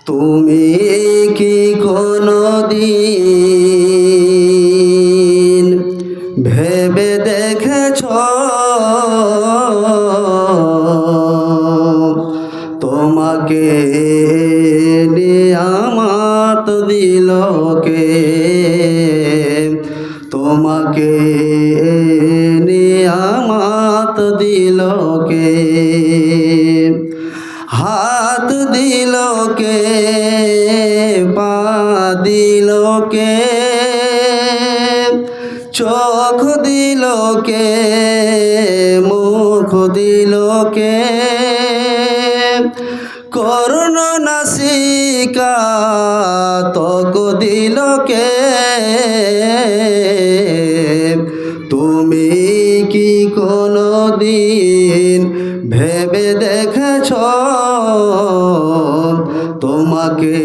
তুমি কি কোনদিন ভেবে দেখেছ তোমাকে নিয়ামত দিল কে? তোমাকে নিয়ামত দিল কে? হাত দিল কে? পা দিল কে? চোখ দিল কে? মুখ দিল কে? করুণ নাসিকা ত্বক দিল কে? তুমি কি কোনদিন ভেবে দেখেছ তোমাকে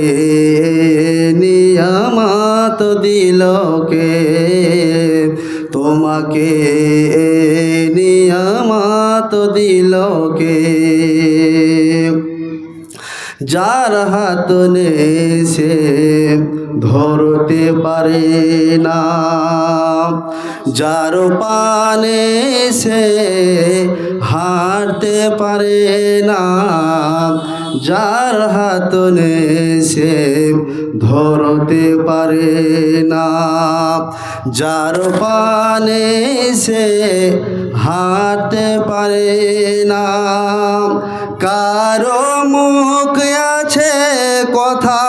নিয়ামত দিল কে? তোমাকে নিয়ামত দিল কে? যার হাত নেই সে ধরতে পারে না, যার পানে সে হাঁটতে পারে না, যার হাত নেই সে ধরতে পারে না, যার পানে সে হাঁটতে পারে না। কারো মুখ আছে কথা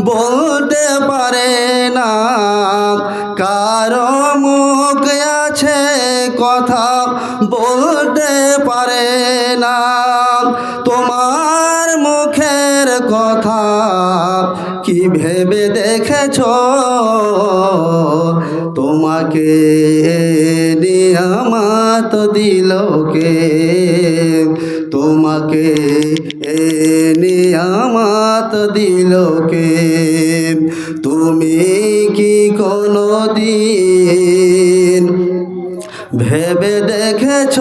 বলতে পারে না, কারো মুখ আছে কথা বলতে পারে না। তোমার মুখের কথা কি ভেবে দেখেছ তোমাকে নিয়ামত দিল কে? তোমাকে নিয়ামত দিল কে? তুমি কি কোনদিন ভেবে দেখেছ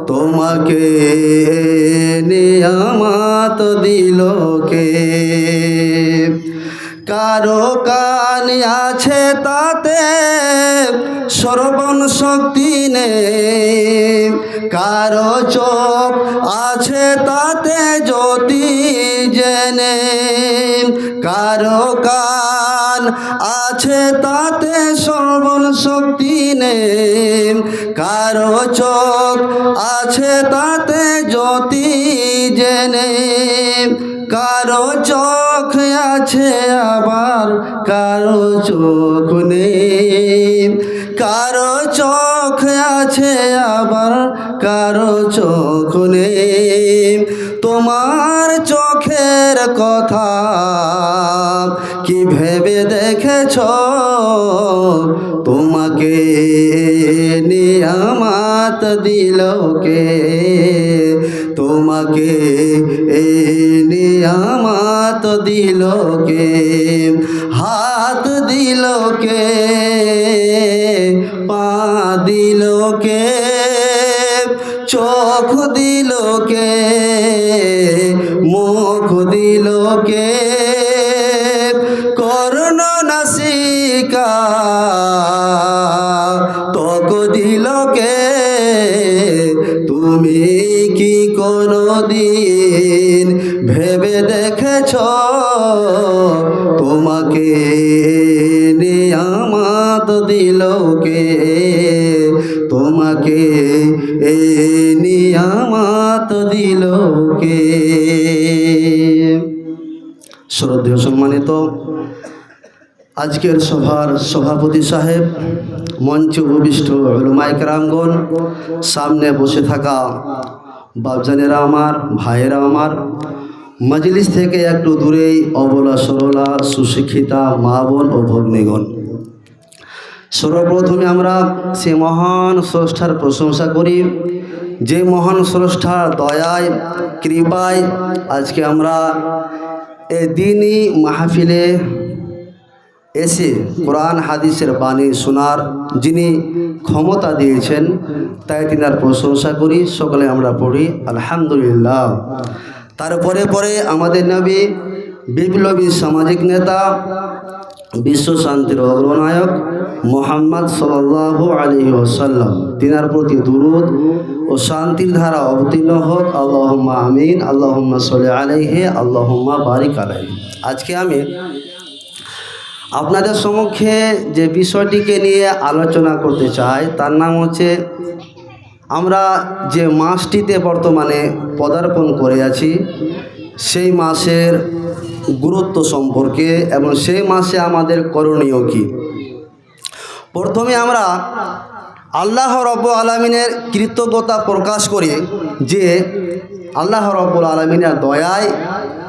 তোমাকে নিয়ামত দিল কে? কারো কান আছে তাতে শ্রবণ শক্তি নেই, কারো চোখ আছে তাতে জ্যোতি জেনে, কারো কান আছে তাতে শ্রবণ শক্তি নেই, কারো চোখ আছে তাতে জ্যোতি জেনে, কারো চোখ আছে আবার কারো চোখ নেই, কারো চোখ আছে আবার কারো চোখ নেই। তোমার চোখের কথা কি ভেবে দেখেছ তোমাকে নিয়ামত দিল কে? তোমাকে নিয়ামত দিল কে? হাত দিল কে? পা দিল কে? চোখ দিল কে? মুখ দিল কে? করুণ নাসিকা ত্বক দিল কে? তুমি কি কোনদিন ভেবে দেখেছ তোমাকে নিয়ামত দিল কে? তোমাকে নিয়ামত দিল কে? শ্রদ্ধেয় সম্মানিত আজকের সভার সভাপতি সাহেব, মঞ্চে উপবিষ্ট উলামায়ে কেরামগণ, সামনে বসে থাকা বাপজানেরা আমার, ভাইয়েরা আমার, মজলিস থেকে একটু দূরেই অবলা সরলা সুশিক্ষিতা মা বোন ও ভগ্নীগণ, সর্বপ্রথমে আমরা সে মহান স্রষ্টার প্রশংসা করি যে মহান স্রষ্টার দয়ায় কৃপায় আজকে আমরা এই দিনই মাহফিলে এসে কোরআন হাদিসের বাণী শোনার যিনি ক্ষমতা দিয়েছেন তাই তিনার প্রশংসা করি। সকলে আমরা পড়ি আলহামদুলিল্লাহ। তারপরে পরে আমাদের নবী বিপ্লবী সামাজিক নেতা, বিশ্ব শান্তির অগ্রনায়ক মুহাম্মদ সাল্লাল্লাহু আলাইহি ওয়াসাল্লাম, তিনার প্রতি দুরূদ ও শান্তির ধারা অবতীর্ণ হোক। আল্লাহুম্মা আমিন। আল্লাহুম্মা সাল্লি আলাইহি, আল্লাহুম্মা বারিক আলাইহি। আজকে আমি আপনাদের সম্মুখে যে বিষয়টিকে নিয়ে আলোচনা করতে চাই তার নাম হচ্ছে, আমরা যে মাসটিতে বর্তমানে পদার্পণ করে আছি সেই মাসের গুরুত্ব সম্পর্কে এবং সেই মাসে আমাদের করণীয় কী। প্রথমে আমরা আল্লাহ রাব্বুল আলামিনের কৃতজ্ঞতা প্রকাশ করি যে আল্লাহ রাব্বুল আলামিনের দয়ায়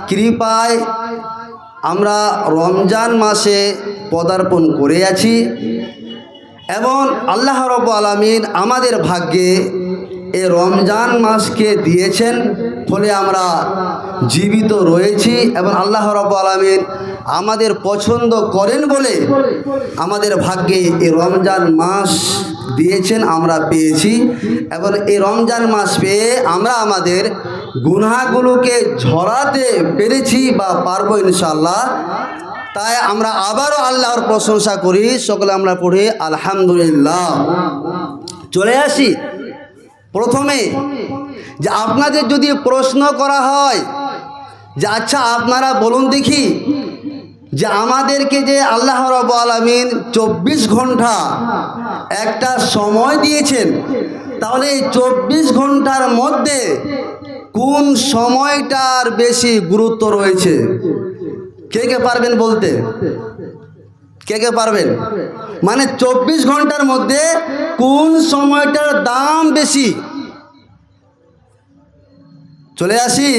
কৃপায় আমরা রমজান মাসে পদার্পণ করে আছি এবং আল্লাহ রাব্বুল আলামিন আমাদের ভাগ্যে এই রমজান মাসকে দিয়েছেন, ফলে আমরা জীবিত রয়েছি এবং আল্লাহ রাব্বুল আলামিন আমাদের পছন্দ করেন বলে আমাদের ভাগ্যে এই রমজান মাস দিয়েছেন, আমরা পেয়েছি। এবং এই রমজান মাস পেয়ে আমরা আমাদের গুনাহগুলোকে ঝরাতে পেরেছি বা পারবো ইনশাআল্লাহ। তাই আমরা আবারও আল্লাহর প্রশংসা করি, সকলে আমরা পড়ি আলহামদুলিল্লাহ। চলে আসি প্রথমে যে আপনাদের যদি প্রশ্ন করা হয় যে আচ্ছা আপনারা বলুন দেখি যে আমাদেরকে যে আল্লাহ রাব্বুল আলামিন 24 ঘন্টা একটা সময় দিয়েছেন, তাহলে এই 24 ঘন্টার মধ্যে কোন সময়টার বেশি গুরুত্ব রয়েছে? কে কে পারবেন বলতে? কে কে পারবেন? মানে 24 ঘন্টার মধ্যে কোন সময়টার দাম বেশি? চলে আসি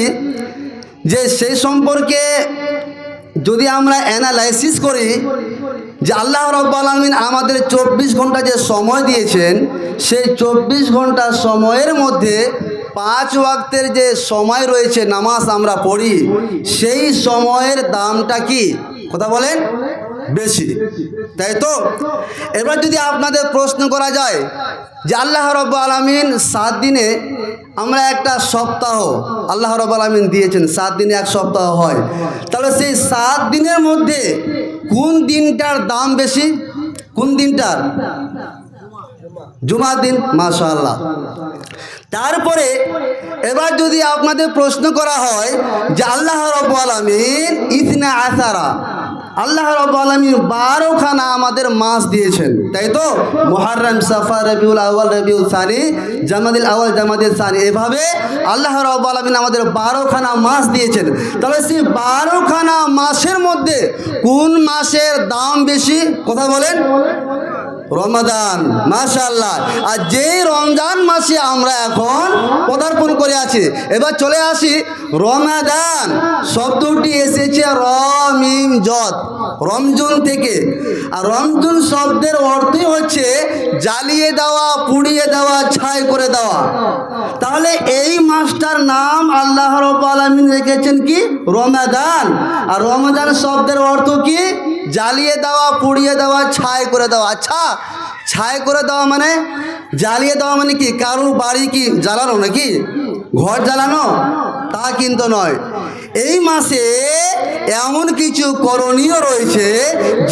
যে সেই সম্পর্কে যদি আমরা অ্যানালাইসিস করি যে আল্লাহ রাব্বুল আলামিন আমাদের 24 ঘন্টা যে সময় দিয়েছেন, সেই 24 ঘন্টা সময়ের মধ্যে 5 ওয়াক্তের যে সময় রয়েছে নামাজ আমরা পড়ি, সেই সময়ের দামটা কি? কথা বলেন, বেশি, তাই তো? এবার যদি আপনাদের প্রশ্ন করা যায় যে আল্লাহ রাব্বুল আলামিন 7 দিনে আমরা একটা সপ্তাহ আল্লাহ রাব্বুল আলামিন দিয়েছেন, 7 দিনে এক সপ্তাহ হয়, তাহলে সেই 7 দিনের মধ্যে কোন দিনটার দাম বেশি? কোন দিনটার? জুমার দিন, মাশাআল্লাহ। তারপরে এবার যদি আপনাদের প্রশ্ন করা হয় যে আল্লাহ রাব্বুল আলামিন ইসনা আসারা, আল্লাহ রাব্বুল আলামিন 12খানা আমাদের মাস দিয়েছেন, তাই তো? মুহররম, সফর, রবিউল আউয়াল, রবিউল সানি, জামাদিল আউয়াল, জামাদিল সানি, এভাবে আল্লাহ রাব্বুল আলামিন আমাদের 12খানা মাস দিয়েছেন। তাহলে সেই 12খানা মাসের মধ্যে কোন মাসের দাম বেশি? কথা বলেন। রমাদান, মাশাআল্লাহ। আর যেই রমজান মাসে আমরা এখন পদার্পণ করে আছি, এবার চলে আসি রমাদান শব্দটি এসেছে র মিম জদ, রমজান থেকে। আর রমজান শব্দের অর্থই হচ্ছে জ্বালিয়ে দেওয়া, পুড়িয়ে দেওয়া, ছাই করে দেওয়া। তাহলে এই মাসটার নাম আল্লাহ রাব্বুল আলামিন রেখেছেন কি? রমাদান। আর রমজান শব্দের অর্থ কি? জ্বালিয়ে দেওয়া, পুড়িয়ে দেওয়া, ছাই করে দেওয়া। আচ্ছা, ছাই করে দেওয়া মানে, জ্বালিয়ে দেওয়া মানে কি? কারো বাড়ি কি জ্বালানো নাকি? ঘর জ্বালানো? তা কিন্তু নয়। এই মাসে এমন কিছু করণীয় রয়েছে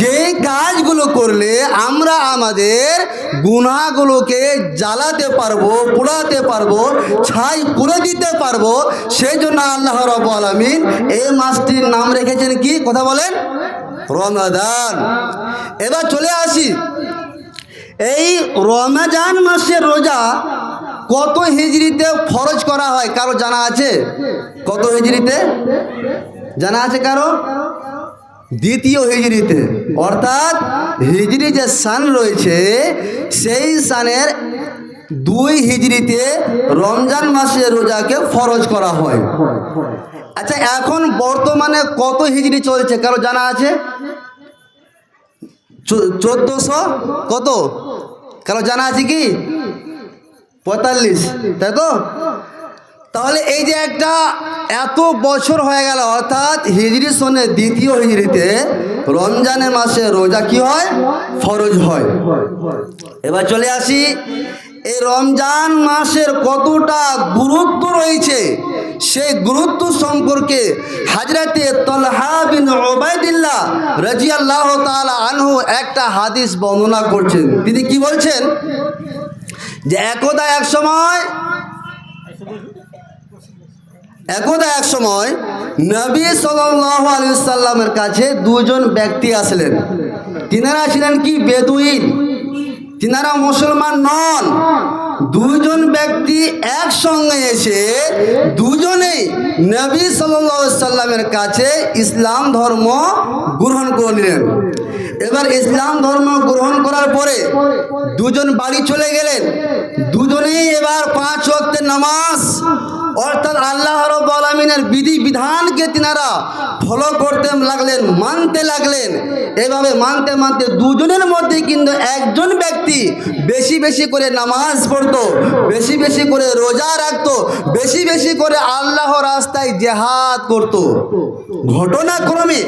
যে কাজগুলো করলে আমরা আমাদের গুনাহগুলোকে জ্বালাতে পারবো, পোড়াতে পারবো, ছাই করে দিতে পারবো। সেই জন্য আল্লাহ রাব্বুল আলামিন এই মাসটির নাম রেখেছেন কি? কথা বলেন, রমাদান। এবার চলে আসি, এই রমজান মাসের রোজা কত হিজরিতে ফরজ করা হয়? কারো জানা আছে? কত হিজরিতে জানা আছে কারো? দ্বিতীয় হিজরিতে, অর্থাৎ হিজরি যে সান রয়েছে সেই সানের 2 হিজরিতে রমজান মাসের রোজাকে ফরজ করা হয়। আচ্ছা, এখন বর্তমানে কত হিজরি চলছে? কারো জানা আছে? 1400 কত? কারো জানা আছে কি? 45, তাই তো? তাহলে এই যে একটা এত বছর হয়ে গেল, অর্থাৎ হিজরি সনের দ্বিতীয় হিজরিতে রমজানের মাসে রোজা কি হয়? ফরজ হয়। এবার চলে আসি এই রমজান মাসের কতটা গুরুত্ব রয়েছে সেই গুরুত্ব সম্পর্কে হযরতে তালহা বিন উবাইদিল্লাহ রাদিয়াল্লাহু তাআলা আনহু একটা হাদিস বর্ণনা করছেন। তিনি কি বলছেন যে একদা এক সময় নবী সাল্লাল্লাহু আলাইহি সাল্লামের কাছে দুজন ব্যক্তি আসলেন। তিনারা ছিলেন কি বেদুইন, তিনারা মুসলমান নন। দুজন ব্যক্তি একসঙ্গে এসে দুজনেই নবী সাল্লাল্লাহু আলাইহি সাল্লামের কাছে ইসলাম ধর্ম গ্রহণ করে নিলেন। এবার ইসলাম ধর্ম গ্রহণ করার পরে দুজন বাড়ি চলে গেলেন। দুজনেই এবার 5 ওয়াক্তের নামাজ অর্থাৎ আল্লাহ রাব্বুল আলামিনের বিধি বিধানকে তিনারা ফলো করতে লাগলেন, মানতে লাগলেন। এভাবে মানতে মানতে দুজনের মধ্যে কিন্তু একজন ব্যক্তি বেশি বেশি করে নামাজ পড়তো, বেশি বেশি করে রোজা রাখতো, বেশি বেশি করে আল্লাহর রাস্তায় জিহাদ করত। ঘটনাক্রমে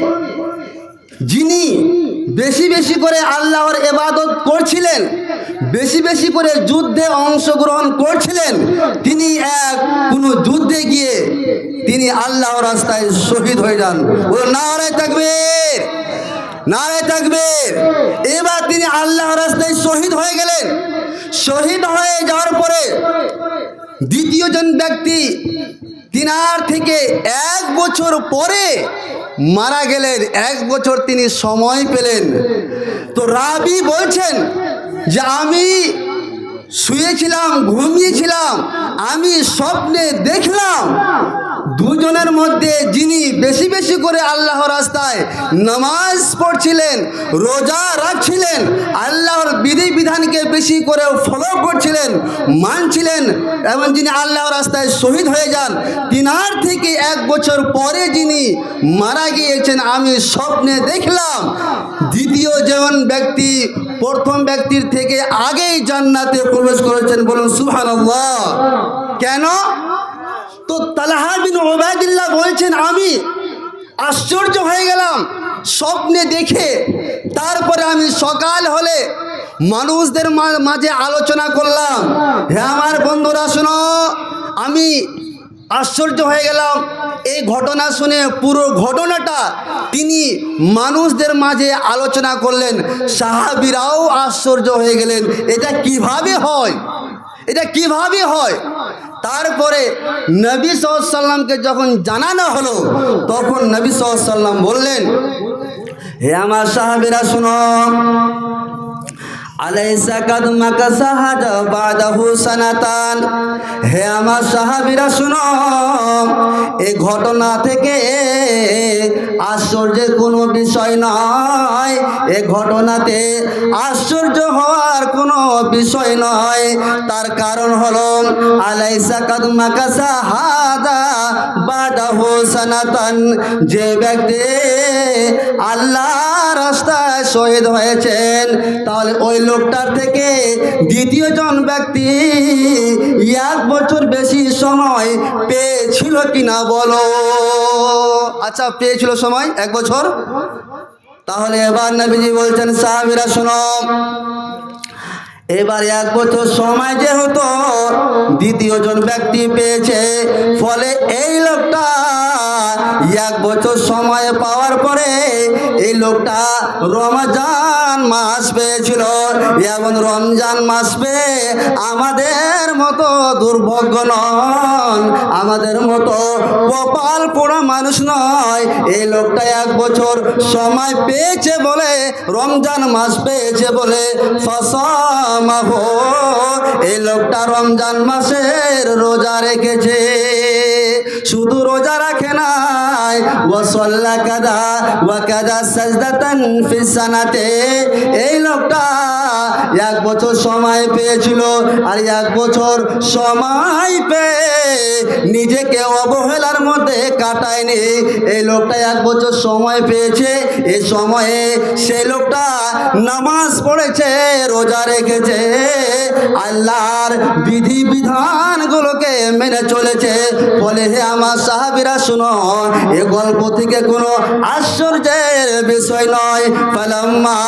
যিনি বেশি বেশি করে আল্লাহর ইবাদত করছিলেন, বেশি বেশি করে যুদ্ধে অংশগ্রহণ করছিলেন, তিনি কোনো যুদ্ধে গিয়ে তিনি আল্লাহর রাস্তায় শহীদ হয়ে যান। বলুন নারে তাকবীর, নারে তাকবীর। এবার তিনি আল্লাহর রাস্তায় শহীদ হয়ে গেলেন। শহীদ হয়ে যাওয়ার পরে দ্বিতীয় জন ব্যক্তি তিনার থেকে 1 বছর পরে মারা গেলেন। 1 বছর তিনি সময় পেলেন। তো রাবি বলছেন যে আমি শুয়েছিলাম, ঘুমিয়েছিলাম, আমি স্বপ্নে দেখলাম দুজনের মধ্যে যিনি বেশি বেশি করে আল্লাহর রাস্তায় নামাজ পড়ছিলেন, রোজা রাখছিলেন, আল্লাহর বিধি বিধানকে বেশি করে ফলো করছিলেন, মানছিলেন, এবং যিনি আল্লাহর রাস্তায় শহীদ হয়ে যান, তিনার থেকে 1 বছর পরে যিনি মারা গিয়েছেন আমি স্বপ্নে দেখলাম দ্বিতীয় জন ব্যক্তি প্রথম ব্যক্তির থেকে আগেই জান্নাতে প্রবেশ করেছেন। বলুন সুবহানাল্লাহ। কেন? তো তালহা বিন উবাইদিল্লাহ বলছেন আমি আশ্চর্য হয়ে গেলাম স্বপ্নে দেখে। তারপরে আমি সকাল হলে মানুষদের মাঝে আলোচনা করলাম, হে আমার বন্ধুরা শোনো, আমি আশ্চর্য হয়ে গেলাম। এই ঘটনা শুনে পুরো ঘটনাটা তিনি মানুষদের মাঝে আলোচনা করলেন। সাহাবীরাও আশ্চর্য হয়ে গেলেন, এটা কিভাবে হয়, এটা কিভাবে হয়। তারপরে নবী সাল্লাল্লাহু আলাইহি সাল্লামকে যখন জানানো হলো তখন নবী সাল্লাল্লাহু আলাইহি সাল্লাম বললেন, হে আমার সাহাবীরা শুনো, আলাইসা কাদ মাকাসা হাজা বাদাহু সানাতান। হে আমার সাহাবীরা শুনো, এই ঘটনা থেকে আশ্চর্যের কোনো বিষয় নয়, এই ঘটনাতে আশ্চর্য হওয়ার কোনো বিষয় নয়। তার কারণ হলো আলাইসা কাদ মাকাসা হাজা বাদাহু সানাতান, যে ব্যক্তি আল্লাহর রাস্তায় শহীদ হয়েছেন তাহলে ওই লোকটার থেকে দ্বিতীয় জন ব্যক্তি 1 বছর বেশি সময় পেয়েছিল কিনা বলো। আচ্ছা, পেয়েছিল সময় 1 বছর। তাহলে এবার নবীজি বলছেন সাহাবীরা শোনো, এবার 1 বছর সময় যেহেতু দ্বিতীয় জন ব্যক্তি পেয়েছে, ফলে এই লোকটা 1 বছর সময় পাওয়ার পরে এই লোকটা রমজান মাস পেয়েছিল, এবং রমজান মাস পেয়ে আমাদের মতো দুর্ভাগ্য নন, আমাদের মতো কপাল পোড়া মানুষ নয়। এই লোকটা 1 বছর সময় পেয়েছে বলে, রমজান মাস পেয়েছে বলে ফাসামাহু, এই লোকটা রমজান মাসের রোজা রেখেছে। শুধু রোজা রাখে নাই, ওয়াসাল্লা কাদা ওয়া কাদা সাজদাতান ফিস সানাতে, এই লোকটা 1 বছর সময় পেয়েছিল, আর 1 বছর সময় পেয়ে নিজেকে অবহেলার মধ্যে কাটায়নি। এই লোকটা 1 বছর সময় পেয়েছে, এই সময়ে সেই লোকটা নামাজ পড়েছে, রোজা রেখেছে, আল্লাহর বিধি বিধানগুলোকে মেনে চলেছে। বলে হে আমার সাহাবীরা শুনো, এ গল্প থেকে কোনো আশ্চর্যের বিষয় নয়। ফালাম্মা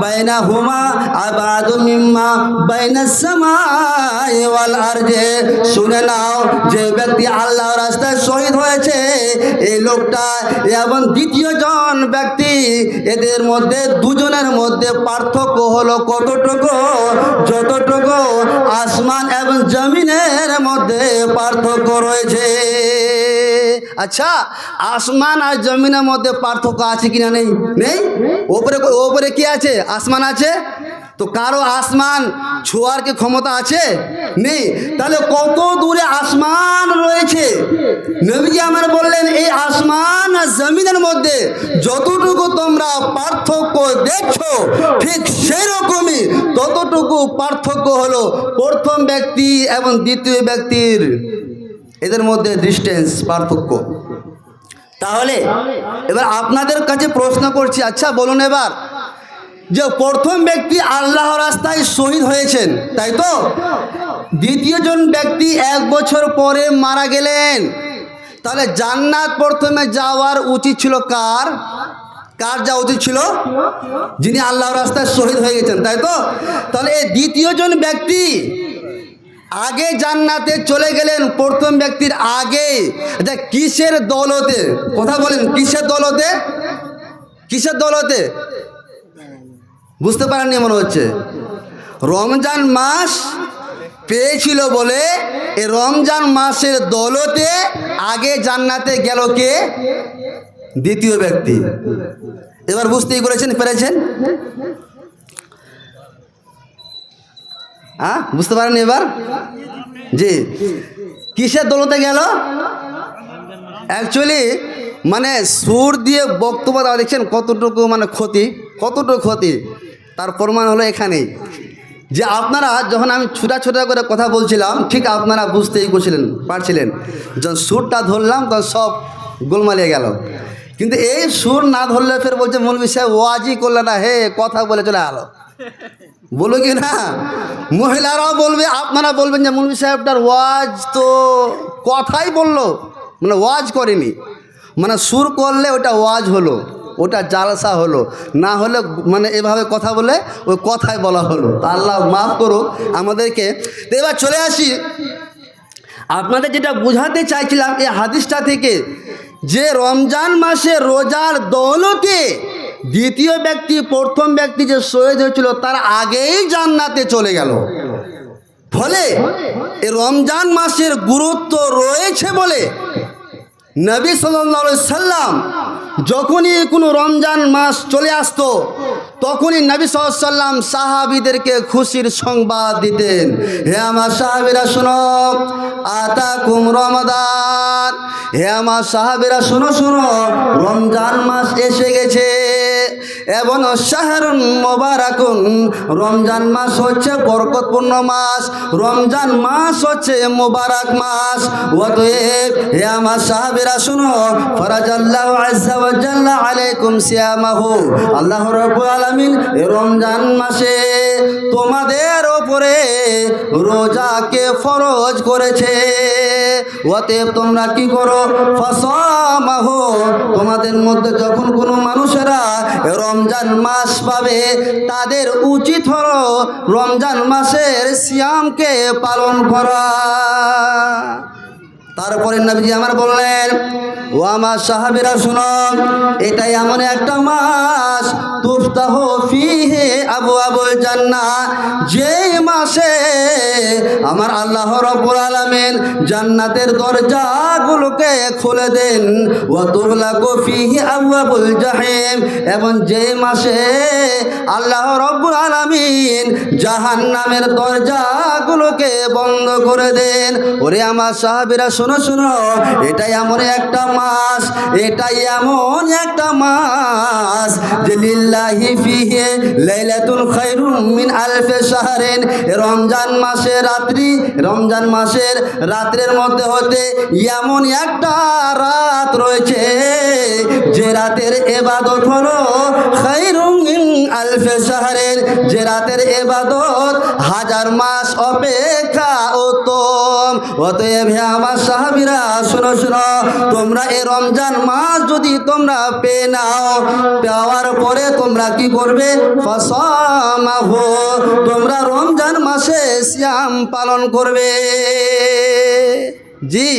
বাইনাহুমা আবাদু মিম্মা বাইনাস সামাই ওয়াল আরজে, শুনে নাও, যে ব্যক্তি আল্লাহর রাস্তায় শহীদ হয়েছে এই লোকটা এবং দ্বিতীয় জন ব্যক্তি, এদের মধ্যে দুজনের মধ্যে পার্থক্য হলো কতটুকু? যতটুকু আসমান এবং জমিনের মধ্যে পার্থক্য রয়েছে। আচ্ছা, আসমান আর জমিনের মধ্যে পার্থক্য আছে কিনা? নেই, নেই। ওপরে ওপরে কি আছে? আসমান আছে। তো কারো আসমান ছোঁয়ার কি ক্ষমতা আছে? নেই। তাহলে কত দূরে আসমান রয়েছে? নবীজি আমার বললেন, এই আসমান আর জমিনের মধ্যে যতটুকু তোমরা পার্থক্য দেখছো, ঠিক সেই রকমই ততটুকু পার্থক্য হলো প্রথম ব্যক্তি এবং দ্বিতীয় ব্যক্তির, এদের মধ্যে ডিস্টেন্স, পার্থক্য। তাহলে এবার আপনাদের কাছে প্রশ্ন করছি, আচ্ছা বলুন এবার, যে প্রথম ব্যক্তি আল্লাহর রাস্তায় শহীদ হয়েছেন, তাই তো? দ্বিতীয় জন ব্যক্তি 1 বছর পরে মারা গেলেন। তাহলে জান্নাত প্রথমে যাওয়ার উচিত ছিল কার? কার যাওয়া উচিত ছিল? যিনি আল্লাহর রাস্তায় শহীদ হয়ে গেছেন, তাই তো? তাহলে এই দ্বিতীয় জন ব্যক্তি আগে জান্নাতে চলে গেলেন প্রথম ব্যক্তির আগে। আচ্ছা, কিসের দৌলতে? কথা বলেন, কিসের দৌলতে? কিসের দৌলতে? বুঝতে পারেননি মনে হচ্ছে। রমজান মাস পেয়েছিল বলে এই রমজান মাসের দৌলতে আগে জান্নাতে গেল কে? দ্বিতীয় ব্যক্তি। এবার বুঝতেই পেরেছেন? হ্যাঁ, বুঝতে পারেন এবার? জি, কিসের দৌলতে গেল? অ্যাকচুয়ালি মানে সুর দিয়ে বক্তব্য দেওয়া, দেখছেন কতটুকু মানে ক্ষতি, কতটুকু ক্ষতি, তার প্রমাণ হলো এখানেই। যে আপনারা যখন আমি ছোটা ছোটা করে কথা বলছিলাম, ঠিক আপনারা বুঝতেই পারছিলেন। যখন সুরটা ধরলাম তখন সব গোলমালিয়ে গেল। কিন্তু এই সুর না ধরলে ফের বলছে মৌলভী সাহেব ওয়াজই করলে না, হে কথা বলে চলে আলো। বলো কি না? মহিলারাও বলবে, আপনারা বলবেন যে মৌলভী সাহেবটার ওয়াজ তো কথাই বললো, মানে ওয়াজ করেনি। মানে সুর করলে ওটা ওয়াজ হলো, ওটা জালসা হলো, না হলে মানে এভাবে কথা বলে ওই কথাই বলা হলো। তা আল্লাহ মাফ করো আমাদেরকে। তো এবার চলে আসি, আপনাদের যেটা বোঝাতে চাইছিলাম এই হাদিসটা থেকে, যে রমজান মাসে রোজার দৌলতে দ্বিতীয় ব্যক্তি প্রথম ব্যক্তি যে শহীদ হয়েছিল তার আগেই জান্নাতে চলে গেল। ফলে এই রমজান মাসের গুরুত্ব রয়েছে বলে নবী সাল্লাল্লাহু আলাইহি সাল্লাম যখনই কোনো রমজান মাস চলে আসতো তখনই নবী সাল্লাল্লাহু আলাইহি সাল্লাম সাহাবীদেরকে খুশির সংবাদ দিতেন। হে আমার সাহাবীরা শোনো, আতাকুম রমাদান। হে আমার সাহাবীরা শোনো শোনো, রমজান মাস এসে গেছে। এবং শাহরুন মুবারাকুন, রমজান মাস হচ্ছে বরকতপূর্ণ মাস, রমজান মাস হচ্ছে মুবারক মাস। অতএব হে আমার সাহাবীরা শুনো, ফরাজাল্লাহু আযজা ওয়া জাল্লা আলাইকুম সিয়ামাহু, আল্লাহ রাব্বুল আলামিন এই রমজান মাসে তোমাদের উপরে রোজাকে ফরজ করেছে। অতএব তোমরা কি করো? ফাসামাহু, তোমাদের মধ্যে যখন কোনো মানুষেরা রমজান মাস পাবে তাদের উচিত হলো রমজান মাসের সিয়ামকে পালন করা। তারপরে নবীজি আমার বললেন, ও আমার সাহাবীরা শুনো, এটাই এমন একটা মাস তুফতাহু ফীহি আবওয়াবুল জান্নাহ, যে মাসে আমার আল্লাহ রাব্বুল আলামিন জান্নাতের দরজাগুলোকে খুলে দেন। ওয়া তুগলাকু ফীহি আবওয়াবুল জাহিম, এবং যে মাসে আল্লাহ রাব্বুল আলামিন জাহান্নামের দরজাগুলোকে বন্ধ করে দেন। ওরে আমার সাহাবীরা শোনো শোনো, এটাই এমন একটা মাস, এটাই এমন একটা মাস যে লিল্লাহি ফিহি লাইলাতুল খায়রুম মিন আলফি শাহরিন। রমজান মাসের রাত্রি, রমজান মাসের রাতের মধ্যে হতে এমন একটা রাত রয়েছে যে রাতের ইবাদত হলো খায়রুম মিন আলফি শাহরিন, যে রাতের ইবাদত 1000 মাস অপেক্ষা উত্তম। অতএব হে আমার সাহাবীরা শোনো শোনো, তোমরা এই রমজান মাস যদি তোমরা পেয়ে নাও, পাওয়ার পরে তোমরা কি করবে? ফাসামাহু, তোমরা রমজান মাসে সিয়াম পালন করবে। জি,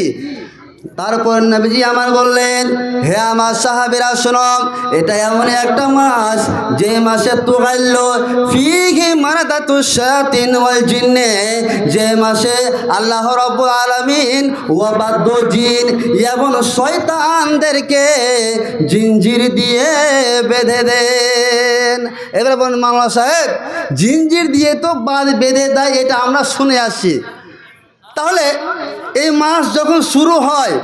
তারপর নবীজি আমার বললেন, হে আমার সাহাবীরা শোনো, এটা এমন একটা মাস যে মাসে তুগাইল্লো ফিহি মারাদাতুশ শায়াতিন ওয়াল জিন্নে, যে মাসে আল্লাহ রাব্বুল আলামিন ওয়া বাদ্দ জিন এবং শয়তানদেরকে জিঞ্জির দিয়ে বেঁধে দেন। এবারে বলুন মাওলানা সাহেব, জিঞ্জির দিয়ে তো বেঁধে দেয়, এটা আমরা শুনে আসছি। তাহলে এই মাস যখন শুরু হয়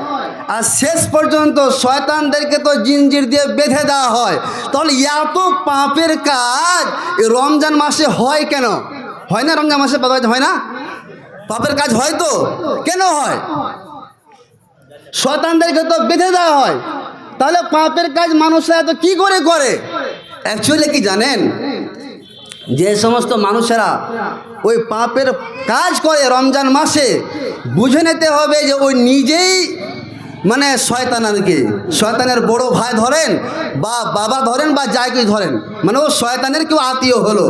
আর শেষ পর্যন্ত শয়তানদেরকে তো জিঞ্জির দিয়ে বেঁধে দেওয়া হয়, তাহলে এত পাপের কাজ এই রমজান মাসে হয় কেন? হয় না রমজান মাসে হয় না? পাপের কাজ হয় তো, কেন হয়? শয়তানদেরকে তো বেঁধে দেওয়া হয়, তাহলে পাপের কাজ মানুষরা এত কী করে করে? অ্যাকচুয়ালি কি জানেন, যে সমস্ত মানুষেরা ওই পাপের কাজ করে রমজান মাসে, বুঝে নিতে হবে যে ওই নিজেই মানে শয়তান, আর কি শয়তানের বড় ভাই ধরেন বা বাবা ধরেন বা যাই কি ধরেন, মানে ও শয়তানের কেউ আত্মীয় হলো।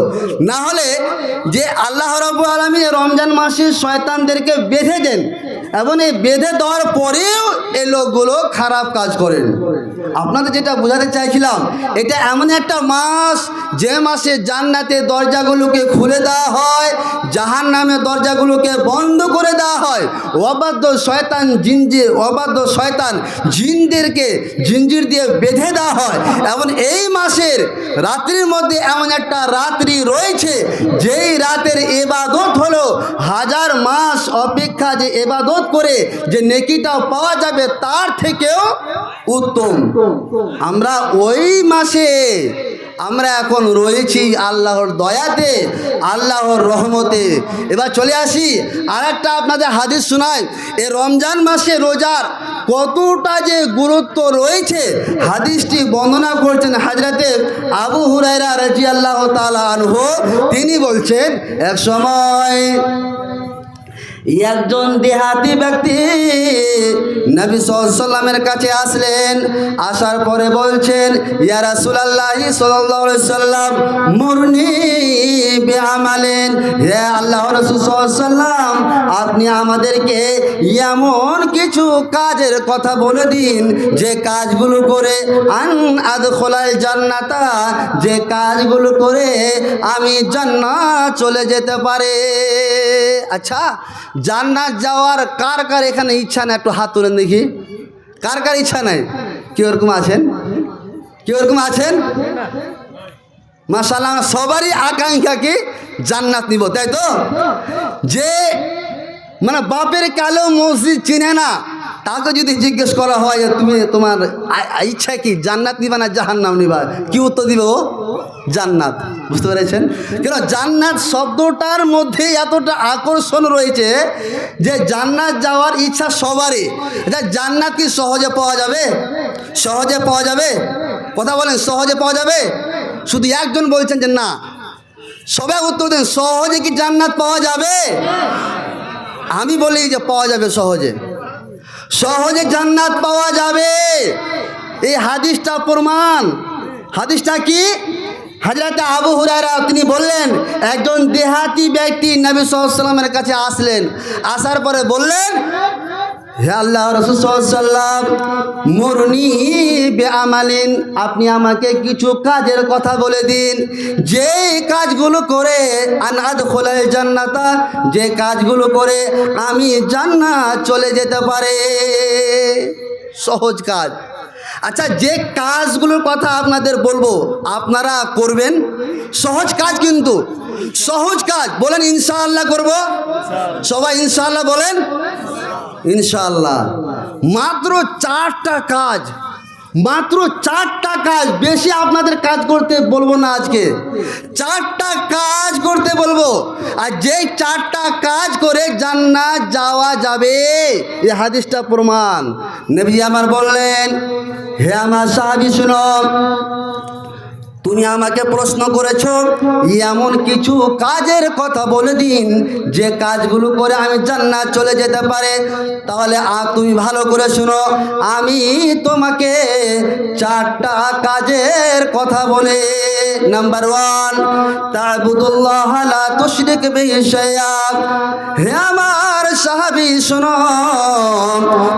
না হলে যে আল্লাহ রাব্বুল আলামিন রমজান মাসে শয়তানদেরকে বেঁধে দেন এবং এই বেঁধে দেওয়ার পরেও এই লোকগুলো খারাপ কাজ করেন। আপনাদের যেটা বোঝাতে চাইছিলাম, এটা এমন একটা মাস যে মাসে জান্নাতের দরজাগুলোকে খুলে দেওয়া হয়, জাহান্নামের দরজাগুলোকে বন্ধ করে দেওয়া হয়, অবাধ্য শয়তান জিনদেরকে জিঞ্জির দিয়ে বেঁধে দেওয়া হয়। এবং এই মাসের রাত্রির মধ্যে এমন একটা রাত্রি রয়েছে, যেই রাতের ইবাদত হলো হাজার মাস অপেক্ষা যে ইবাদত করে যে নেকিটা পাওয়া যাবে তার থেকেও উত্তম। আমরা ওই মাসে আমরা এখন রয়েছি আল্লাহর দয়াতে, আল্লাহর রহমতে। এবার চলে আসি আর একটা আপনাদের হাদিস শোনাই। এই রমজান মাসে রোজার কতটা যে গুরুত্ব রয়েছে, হাদিসটি বর্ণনা করছেন হযরতে আবু হুরায়রা রাদিয়াল্লাহু তাআলা আনহু। তিনি বলছেন, এক সময় একজন দেহাতি ব্যক্তি নবী সাল্লাল্লাহু আলাইহি সাল্লামের কাছে আসলেন। আসার পরে বলছেন, ইয়া রাসূলুল্লাহ সাল্লাল্লাহু আলাইহি সাল্লাম মুরনি বিআমালিন, হে আল্লাহর রাসূল সাল্লাল্লাহু আলাইহি সাল্লাম, আপনি আমাদেরকে এমন কিছু কাজের কথা বলে দিন যে কাজগুলো করে আন আদখুলাল জান্নাতা, যে কাজগুলো করে আমি জান্নাত চলে যেতে পারে। আচ্ছা, জান্নাত যাওয়ার কার কার এখানে ইচ্ছা নেই? একটু হাত তুলেন দেখি, কার কার ইচ্ছা নাই? কেউ এরকম আছেন? কেউ এরকম আছেন? মাশাআল্লাহ, সবারই আকাঙ্ক্ষা কি জান্নাত নিব, তাই তো? যে মানে বাপের কালো মসজিদ চিনে না, তাকে যদি জিজ্ঞেস করা হয় তুমি তোমার ইচ্ছা কি, জান্নাত নিবা না জাহান্নাম নিবা, কি উত্তর দিবে ও? জান্নাত। বুঝতে পেরেছেন? কেন জান্নাত শব্দটার মধ্যে এতটা আকর্ষণ রয়েছে যে জান্নাত যাওয়ার ইচ্ছা সবারই। জান্নাত কি সহজে পাওয়া যাবে? সহজে পাওয়া যাবে? কথা বলেন, সহজে পাওয়া যাবে? শুধু একজন বলছেন যে না। সবাই উত্তর দেন, সহজে কি জান্নাত পাওয়া যাবে? আমি বলি যে পাওয়া যাবে, সহজে সহজে জান্নাত পাওয়া যাবে। এই হাদিসটা প্রমাণ। হাদিসটা কি? হযরত আবু হুরায়রা তিনি বললেন, একজন দেহাতি ব্যক্তি নবী সাল্লাল্লাহু আলাইহি সাল্লামের কাছে আসলেন। আসার পরে বললেন, হে আল্লাহর রাসূল সাল্লাল্লাহু আলাইহি সাল্লাম মুরনি বিআমালিন, আপনি আমাকে কিছু কাজের কথা বলে দিন যে কাজগুলো করে আন আদখুলাল জান্নাতা, যে কাজগুলো করে আমি জান্নাত চলে যেতে পারে। সহজ কাজ। আচ্ছা, যে কাজগুলোর কথা আপনাদের বলবো আপনারা করবেন, সহজ কাজ, কিন্তু সহজ কাজ। বলেন ইনশাআল্লাহ করব। সবাই ইনশাআল্লাহ বলেন। ইনশাআল্লাহ। মাত্র 4টা কাজ, মাত্র 4টা কাজ, বেশি আপনাদের কাজ করতে বলবো না আজকে। 4টা কাজ করতে বলবো, আর যেই 4টা কাজ করে জান্নাত যাওয়া যাবে, এই হাদিসটা প্রমাণ। নবী আমার বললেন, হে আমার সাহাবী শুনো, তুমি আমাকে প্রশ্ন করেছো এমন কিছু কাজের কথা বলে দিন যে কাজগুলো করে আমি জান্নাত চলে যেতে পারে। তাহলে তুমি ভালো করে শুনো, আমি তোমাকে 4টা কাজের কথা বলে। নাম্বার 1, তা'বুদুল্লাহ লা তুশরিক বিহি শাইআ। হে আমার সাহাবী শোনো,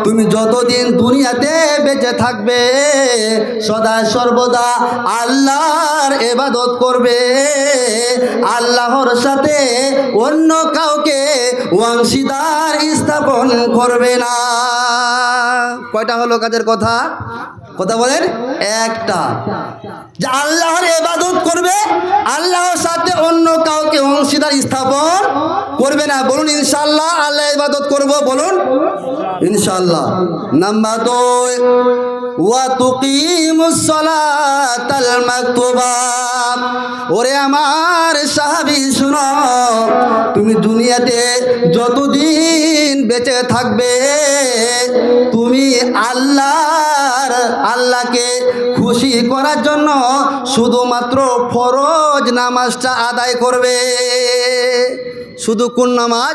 তুমি যতদিন দুনিয়াতে বেঁচে থাকবে সদা সর্বদা আল্লাহর ইবাদত করবে, আল্লাহর সাথে অন্য কাউকে অংশীদার স্থাপন করবে না। কয়টা হলো কাজের কথা? কথা বলেন, একটা। যে আল্লাহর ইবাদত করবে, আল্লাহর সাথে অন্য কাউকে অংশীদার স্থাপন করবে না। বলুন ইনশাআল্লাহ আল্লাহ ইবাদত করব, বলুন ইনশাআল্লাহ। নাম্বার 2, ওয়া তুকিমুস সালাতাল মাকতুবা। ওরে আমার সাহাবী শুনো, তুমি দুনিয়াতে যতদিন বেঁচে থাকবে তুমি আল্লাহকে খুশি করার জন্য শুধুমাত্র ফরজ নামাজটা আদায় করবে। শুধু কোন নামাজ?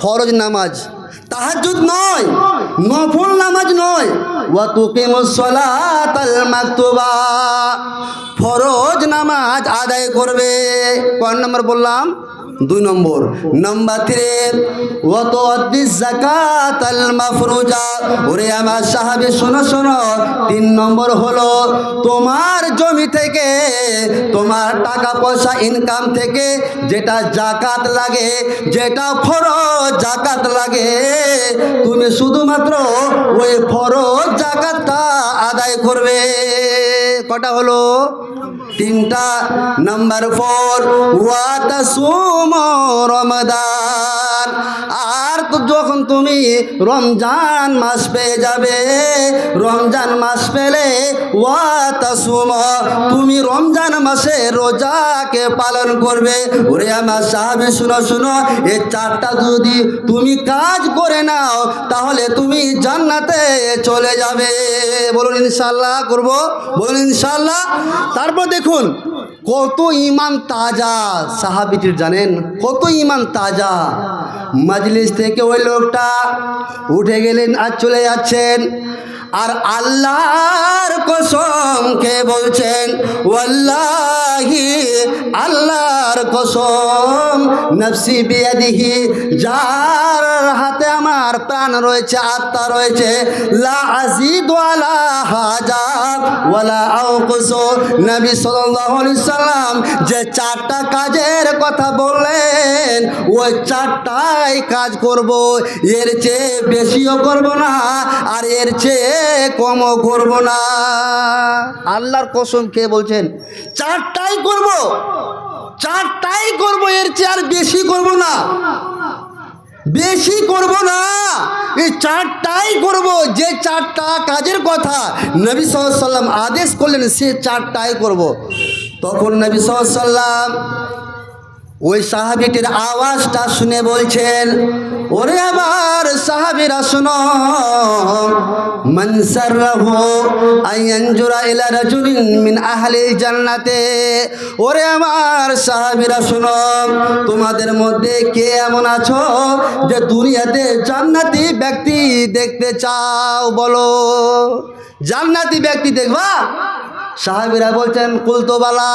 ফরজ নামাজ, তাহাজ্জুদ নয়, নফল নামাজ নয়। ওয়া তুকিমুস সালাতাল মাকতুবা, ফরজ নামাজ আদায় করবে। কোন নম্বর বললাম? 2 নম্বর। নাম্বার 3, ওয়া তুআদ্দিস যাকাতাল মাফরুজা। ওরে আমার সাহাবী শোনো শোনো, 3 নম্বর হলো তোমার জমি থেকে, তোমার টাকা পয়সা ইনকাম থেকে যেটা যাকাত লাগে, যেটা ফরজ যাকাত লাগে, তুমি শুধুমাত্র ওই ফরজ যাকাতটা আদায় করবে। কটা হলো? 3টা। নাম্বার 4, ওয়া তাসুম রমাদান। আর তো যখন তুমি রমজান মাস পেয়ে যাবে, রমজান মাস পেলে ওয়া তাসুম, তুমি রমজান মাসে রোজাকে পালন করবে। ওরে আমার সাহাবী শুনো শুনো, এই 4টা যদি তুমি কাজ করে নাও তাহলে তুমি জান্নাতে চলে যাবে। বলুন ইনশাআল্লাহ করব, বলুন ইনশাআল্লাহ। তারপর দেখুন কত ইমান তাজা সাহাবীটির, জানেন কত ইমান তাজা। মজলিস থেকে ওই লোকটা উঠে গেলেন আর চলে যাচ্ছেন, আর আল্লাহর কসম কে বলছেন, ওয়াল্লাহি আল্লাহর কসম, নফসি বিয়াদিহি, যার হাতে আমার প্রাণ রয়েছে, আত্মা রয়েছে, লা আযীদু আলা হাজা ওয়ালা আনকুসু। নবী সাল্লাল্লাহু আলাইহি সাল্লাম যে 4টা কাজের কথা বললেন, ওই 4টাই কাজ করব, এর চেয়ে বেশিও করব না আর এর চেয়ে কমও করব না। আল্লাহর কসম কে বলছেন? 4টাই করব, 4টাই করব, এর চেয়ে আর বেশি করব না, বেশি করব না, এই 4টাই করব। যে 4টা কাজের কথা নবী সাল্লাল্লাহু আলাইহি সাল্লাম আদেশ করলেন সে 4টাই করব। তখন নবী সাল্লাল্লাহু আলাইহি সাল্লাম ওই সাহাবীটির আওয়াজটা শুনে বলছেন, ওরে আমার সাহাবীরা শুনো, মান সাররাহু আয়ানজুরা ইলা রাজুলিন মিন আহলিল জান্নাতে। ওরে আমার সাহাবীরা শুনো, তোমাদের মধ্যে কে এমন আছো যে দুনিয়াতে জান্নাতি ব্যক্তি দেখতে চাও? বলো, জান্নাতি ব্যক্তি দেখবা? সাহাবীরা বলছেন, কুলতু বালা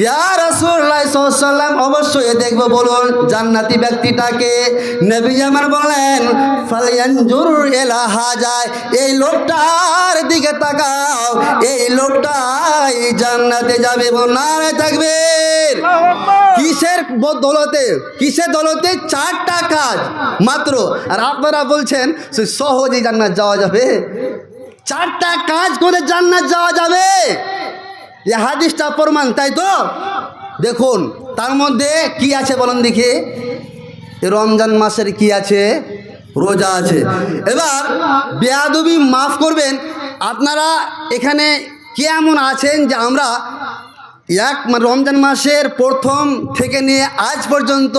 ইয়া রাসূলুল্লাহ সাল্লাল্লাহু আলাইহি ওয়াসাল্লাম, অবশ্যই দেখব, বলুন জান্নাতি ব্যক্তিটাকে। নবী আমার বলেন, ফালয়ানজুর ইলা হাজা, এই লোকটার দিকে তাকাও, এই লোকটাই জান্নাতে যাবে। নারে তাকবীর। কিসের বদৌলতে, কিসের দৌলতে? 4টা কাজ মাত্র, আর আপনারা বলছেন সহজেই জান্নাত যাওয়া যাবে। 4টা কাজ করে জান্নাত যাওয়া যাবে, এই হাদিসটা প্রমাণ, তাই তো? দেখুন তার মধ্যে কি আছে বলুন দেখি। রমজান মাসের কি আছে? রোজা আছে। এবার বেয়াদবি মাফ করবেন, আপনারা এখানে কেমন আছেন যে আমরা রমজান মাসের প্রথম থেকে নিয়ে আজ পর্যন্ত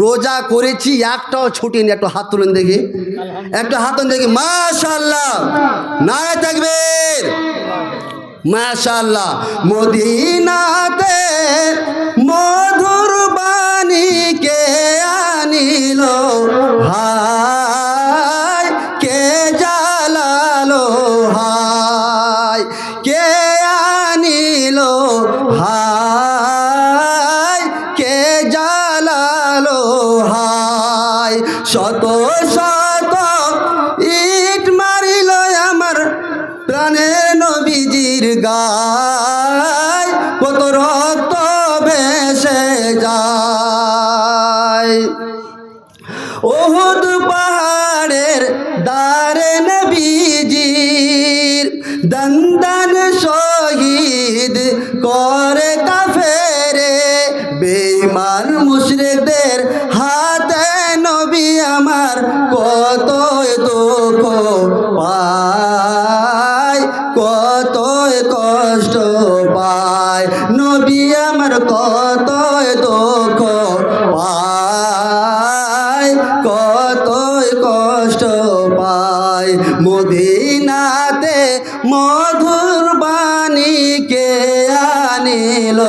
রোজা করেছি, একটাও ছুটি নেই? একটু হাত তুলেন দেখি, একটু হাত তুলেন দেখি। মাশাআল্লাহ, নারে তাকবীর। মাশাআল্লাহ। মদিনাতে মধুর বাণী কে আনিল, হায় কে জ্বালালো, হায় কে আনিল, হায় কে জ্বালালো, হায় শত শত ইট মারিল আমার প্রাণের নবীজির গায়, কত রক্ত ভেসে যায়। উহুদ পাহাড়ের দারে নবীজির দন্দন শহীদ করে কাফেরে, বেঈমান মুশরিকদের হাতে নবী আমার কত দুঃখ পায়, কত কষ্ট পায়, নবী আমার কত দুঃখ পায়, কত কষ্ট পায়। মদিনাতে মধুর বাণী কে আনিল,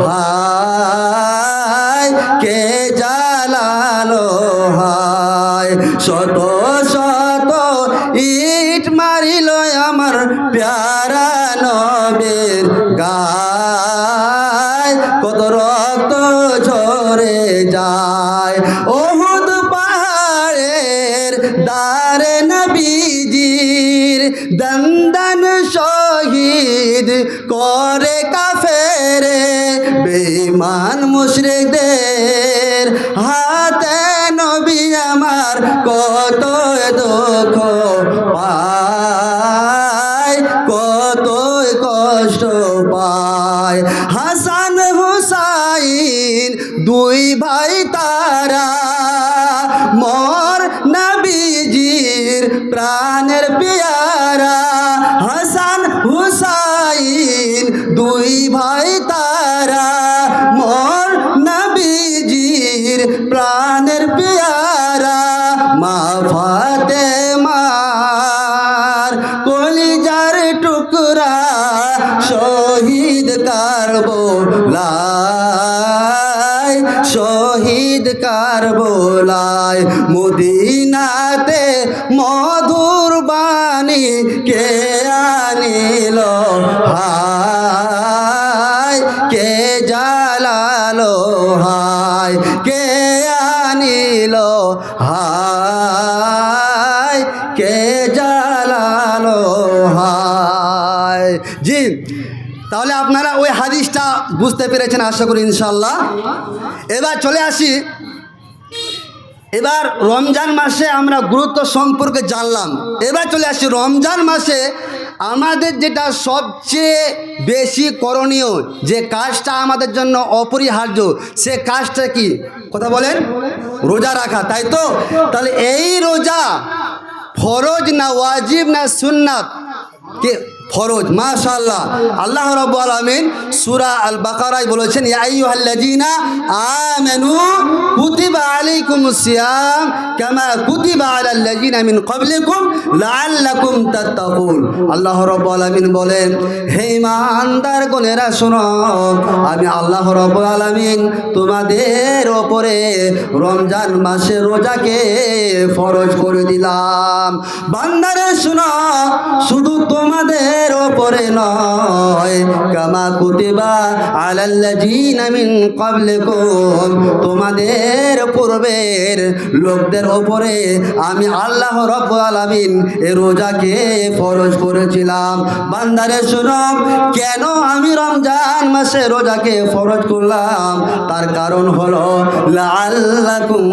হায় কে জ্বালালো, হায় শত শত ইট মারিল আমার প্যারা নবীর গায়, কত রক্ত ঝরে যায়। উহুদ পাহাড়ের দারে নবীজির দন্দন শহীদ করে কাফেরে, বেঈমান মুশরিকদের হাতে নবী আমার কত দুঃখ পায়, কত কষ্ট পায়। হাসান হুসাইন দুই ভাই তারা, মোর নবীজির প্রাণের পেয়ারা। হাসান হুসাইন দুই ভাই তারা, মোর নবীজির প্রাণের পেয়ারা। মা ফাতেমার কলিজার টুকরা শহীদ কারবালায়, শহীদ কারবালায়। মদিনাতে মধুর বাণী কে আনিল, হায় কে জ্বালালো, হায় কে আনিল, হায় কে জ্বালালো, হায়। জি, তাহলে আপনারা ওই হাদিসটা বুঝতে পেরেছেন আশা করি ইনশাল্লাহ। এবার চলে আসি, এবার রমজান মাসে আমরা গুরুত্ব সম্পর্কে জানলাম। এবার চলে আসি রমজান মাসে আমাদের যেটা সবচেয়ে বেশি করণীয়, যে কাজটা আমাদের জন্য অপরিহার্য, সে কাজটা কি? কথা বলেন, রোজা রাখা, তাই তো? তাহলে এই রোজা ফরজ না ওয়াজিব না সুন্নাত? কে ফরজ? মাশাআল্লাহ। আল্লাহ রাব্বুল আলামিন সূরা আল বাকারায় বলেছেন, ইয়া আইয়ুহাল্লাযীনা আমানু কুতিবা আলাইকুমুস সিয়াম কামা কুতিবা আলাল্লাযীনা মিন ক্বাবলিকুম লাআল্লাকুম তাত্তাকুন। আল্লাহ রাব্বুল আলামিন বলেন, হে ঈমানদারগণেরা শোনো, আমি আল্লাহ রাব্বুল আলামিন তোমাদের উপরে রমজান মাসে রোজাকে ফরজ করে দিলাম। বান্দারে শোনো, শুধু তোমাদের ওপরে নয়, কামা কুতিবা আলাল্লাযীনা মিন ক্বাবলিকুম, তোমাদের পূর্বের লোকদের ওপরে আমি আল্লাহ রাব্বুল আলামিন এই রোজাকে ফরজ করেছিলাম। বান্দারে শোনো, কেন আমি রমজান মাসে রোজাকে ফরজ করলাম? তার কারণ হলো লাআল্লাকুম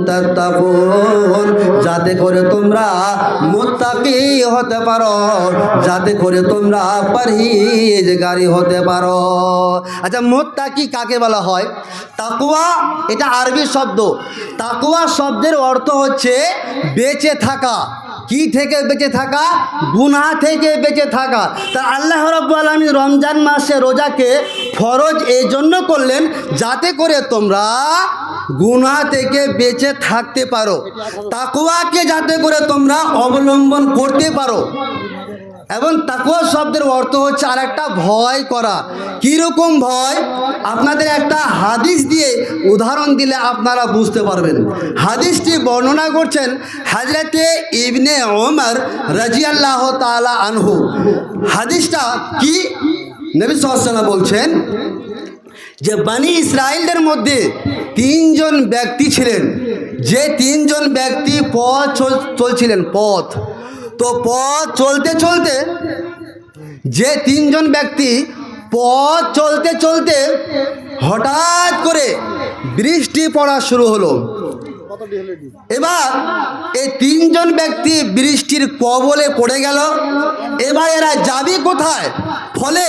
তাত্তাকুন, যাতে করে তোমরা মুত্তাকি হতে পারো, যাতে করে তোমরা পরহেজগারি হতে পারো। আচ্ছা, মুত্তাকি কাকে বলা হয়? তাকওয়া এটা আরবি শব্দ। তাকওয়া শব্দের অর্থ হচ্ছে বেঁচে থাকা। কি থেকে বেঁচে থাকা? গুনাহ থেকে বেঁচে থাকা। তা আল্লাহ রাব্বুল আলামিন রমজান মাসে রোজাকে ফরজ এই জন্য করলেন যাতে করে তোমরা গুনাহ থেকে বেঁচে থাকতে পারো, তাকওয়াকে যাতে করে তোমরা অবলম্বন করতে পারো। এবং তাকওয়া শব্দের অর্থ হচ্ছে আর একটা ভয় করা। কীরকম ভয়? আপনাদের একটা হাদিস দিয়ে উদাহরণ দিলে আপনারা বুঝতে পারবেন। হাদিসটি বর্ণনা করছেন হযরতে ইবনে ওমর রাদিয়াল্লাহু তাআলা আনহু। হাদিসটা কি? নবী সাল্লাল্লাহু আলাইহি ওয়াসাল্লাম বলছেন যে বনি ইসরাইলদের মধ্যে তিনজন ব্যক্তি ছিলেন, যে তিনজন ব্যক্তি পথ চলছিলেন, পথ চলতে চলতে যে তিনজন ব্যক্তি পথ চলতে চলতে হঠাৎ করে বৃষ্টি পড়া শুরু হলো। এবার এই তিনজন ব্যক্তি বৃষ্টির কবলে পড়ে গেল। এবার এরা যাবে কোথায়? ফলে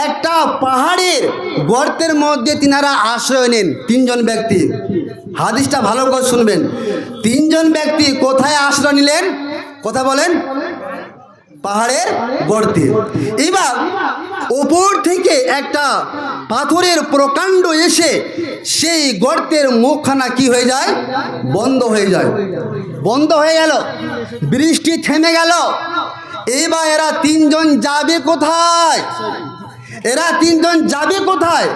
একটা পাহাড়ের গর্তের মধ্যে তিনারা আশ্রয় নেন। তিনজন ব্যক্তি, হাদিসটা ভালো করে শুনবেন, তিনজন ব্যক্তি কোথায় আশ্রয় নিলেন? কথা বলেন। পাহাড়ের গর্তে। এবার ওপর থেকে একটা পাথরের প্রকাণ্ড এসে সেই গর্তের মুখখানা কি হয়ে যায়? বন্ধ হয়ে যায়। বন্ধ হয়ে গেল, বৃষ্টি থেমে গেল। এবার এরা তিনজন যাবে কোথায়? এরা তিনজন যাবে কোথায়?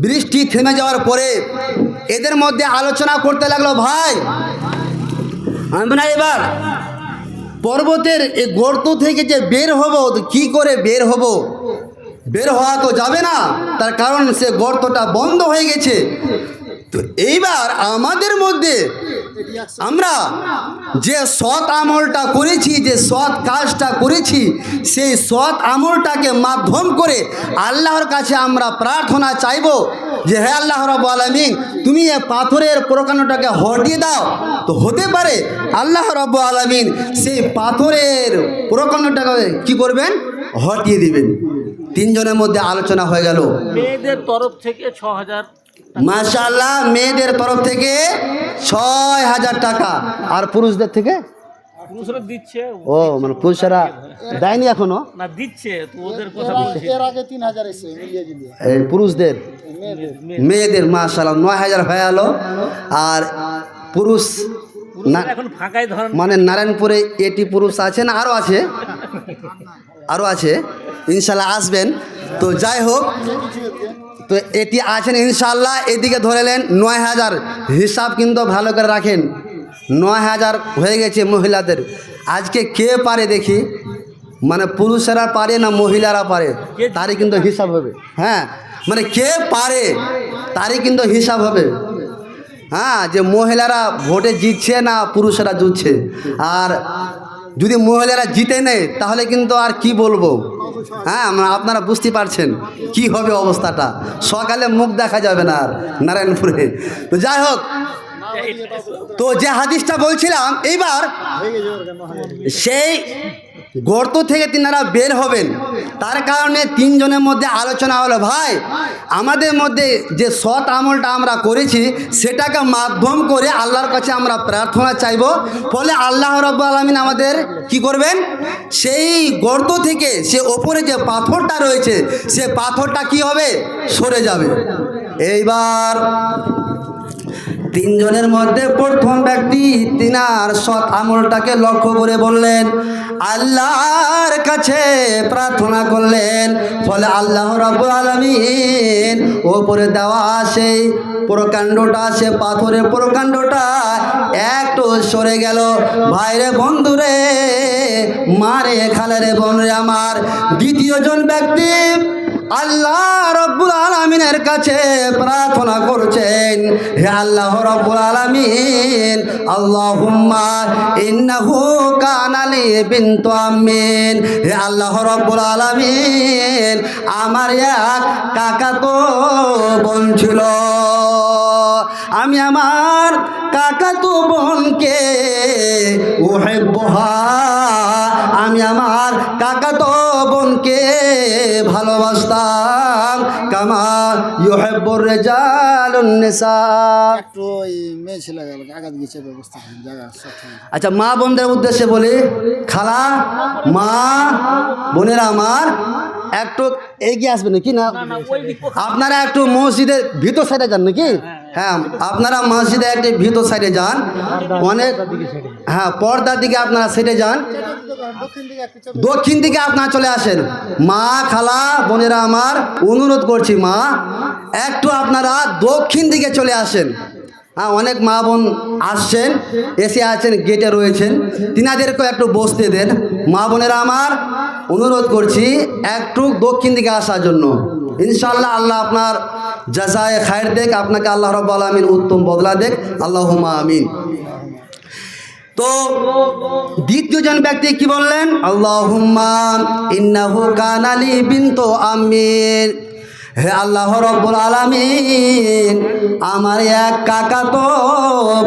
বৃষ্টি থেমে যাওয়ার পরে এদের মধ্যে আলোচনা করতে লাগলো, ভাই আমরা এবার পর্বতের এই গর্ত থেকে যে বের হব, কি করে বের হব? বের হওয়া তো যাবে না, তার কারণ সে গর্তটা বন্ধ হয়ে গেছে। তো এইবার আমাদের মধ্যে আমরা যে সৎ আমলটা করেছি, যে সৎ কাজটা করেছি, সেই সৎ আমলটাকে মাধ্যম করে আল্লাহর কাছে আমরা প্রার্থনা চাইব যে হে আল্লাহ রাব্বুল আলামিন, তুমি এই পাথরের প্রকাণ্ডটাকে হটিয়ে দাও। তো হতে পারে আল্লাহ রাব্বুল আলামিন সেই পাথরের প্রকাণ্ডটাকে কি করবেন? হটিয়ে দিবেন। তিনজনের মধ্যে আলোচনা হয়ে গেল। মেয়েদের তরফ থেকে ৬,০০০। মাশাআল্লাহ, মেয়েদের তরফ থেকে ৬,০০০ টাকা। আর পুরুষদের থেকে? পুরুষরা দিচ্ছে। ও মানে পুরুষরা দেয়নি এখনো? না, দিচ্ছে তো, ওদের কথা বলছি। এর আগে ৩,০০০ এসে মিলিয়ে দিলে এই পুরুষদের, মেয়েদের মাশাআল্লাহ ৯,০০০ হয়ে গেল। আর পুরুষ না, এখন ফাঁকাই ধরেন। মানে নারায়ণপুরে এটি পুরুষ আছে না আরও আছে? আরও আছে, ইনশাল্লাহ আসবেন। তো যাই হোক, তো এটি আছেন ইনশাল্লাহ। এদিকে ধরেলেন ৯,০০০। হিসাব কিন্তু ভালো করে রাখেন, ৯,০০০ হয়ে গেছে মহিলাদের। আজকে কে পারে দেখি, মানে পুরুষেরা পারে না মহিলারা পারে, তারই কিন্তু হিসাব হবে। হ্যাঁ, মানে কে পারে তারই কিন্তু হিসাব হবে। হ্যাঁ, যে মহিলারা ভোটে জিতছে না পুরুষেরা জিতছে। আর যদি মহিলারা জিতে নেয় তাহলে কিন্তু আর কি বলবো। হ্যাঁ, আপনারা বুঝতে পারছেন কি হবে অবস্থাটা। সকালে মুখ দেখা যাবে না আর নারায়ণপুরে। তো যাই হোক, তো যে হাদিসটা বলছিলাম, এইবার সেই গর্ত থেকে তিনারা বের হবেন। তার কারণে তিনজনের মধ্যে আলোচনা হলো, ভাই আমাদের মধ্যে যে সৎ আমলটা আমরা করেছি সেটাকে মাধ্যম করে আল্লাহর কাছে আমরা প্রার্থনা চাইব। ফলে আল্লাহ রাব্বুল আলামিন আমাদের কি করবেন? সেই গর্ত থেকে সে ওপরে যে পাথরটা রয়েছে সে পাথরটা কি হবে? সরে যাবে। এইবার তিনজনের মধ্যে প্রথম ব্যক্তি তিনার সৎ আমলটাকে লক্ষ্য করে বললেন, আল্লাহর কাছে প্রার্থনা করলেন। ফলে আল্লাহ রাব্বুল আলামিন ওপরে দেওয়া সেই প্রকাণ্ডটা, সে পাথরের প্রকাণ্ডটা একটু সরে গেল। ভাইরে বন্ধুরে, মারে খালেরে বোনরে আমার, দ্বিতীয় জন ব্যক্তি আল্লাহ রাব্বুল আলামিনের কাছে প্রার্থনা করছেন, হে আল্লাহ রাব্বুল আলামিন, আল্লাহুম্মা ইন্নাহু কানা লি বিনতু আম্মিন। হে আল্লাহ রাব্বুল আলামিন, আমার এক কাকাতো বোন ছিল, আমি আমার কাকাতো বোনকে উহিব্বুহা, আমি আমার কাকাতো বোনকে ভালোবাসতাম, কামা ইউহিব্বুর রিজালুন নিসা। একটু ওই মেয়ে ছেলে আঘাত গেছে ব্যবস্থা জায়গা সব। আচ্ছা, মা বোনদের উদ্দেশ্যে বলি, খালা মা বোনেরা আমার একটু এগিয়ে আসবেন নাকি না? আপনারা একটু মসজিদের ভিতর সাইডে যান নাকি? হ্যাঁ, আপনারা মসজিদে একটি ভিতর সাইডে যান, অনেক, হ্যাঁ পর্দার দিকে আপনারা সেটে যান, দক্ষিণ দিকে আপনারা চলে আসেন। মা, খালা, বোনেরা আমার, অনুরোধ করছি মা, একটু আপনারা দক্ষিণ দিকে চলে আসেন। হ্যাঁ, অনেক মা বোন আসছেন, এসে আছেন, গেটে রয়েছেন, তিনাদেরকেও একটু বসতে দেন। মা বোনেরা আমার, অনুরোধ করছি একটু দক্ষিণ দিকে আসার জন্য। ইনশাআল্লাহ আল্লাহ আপনার জাযায়ে খায়ের দেখ, আপনাকে আল্লাহ রাব্বুল আলামিন উত্তম বদলা দেখ, আল্লাহুম্মা আমিন। তো দ্বিতীয় জন ব্যক্তি কি বললেন? আল্লাহুম্মা ইন্নাহু কানা লি বিনতু আম্মিন। হে আল্লাহ রাব্বুল আলামিন, আমার এক কাকাতো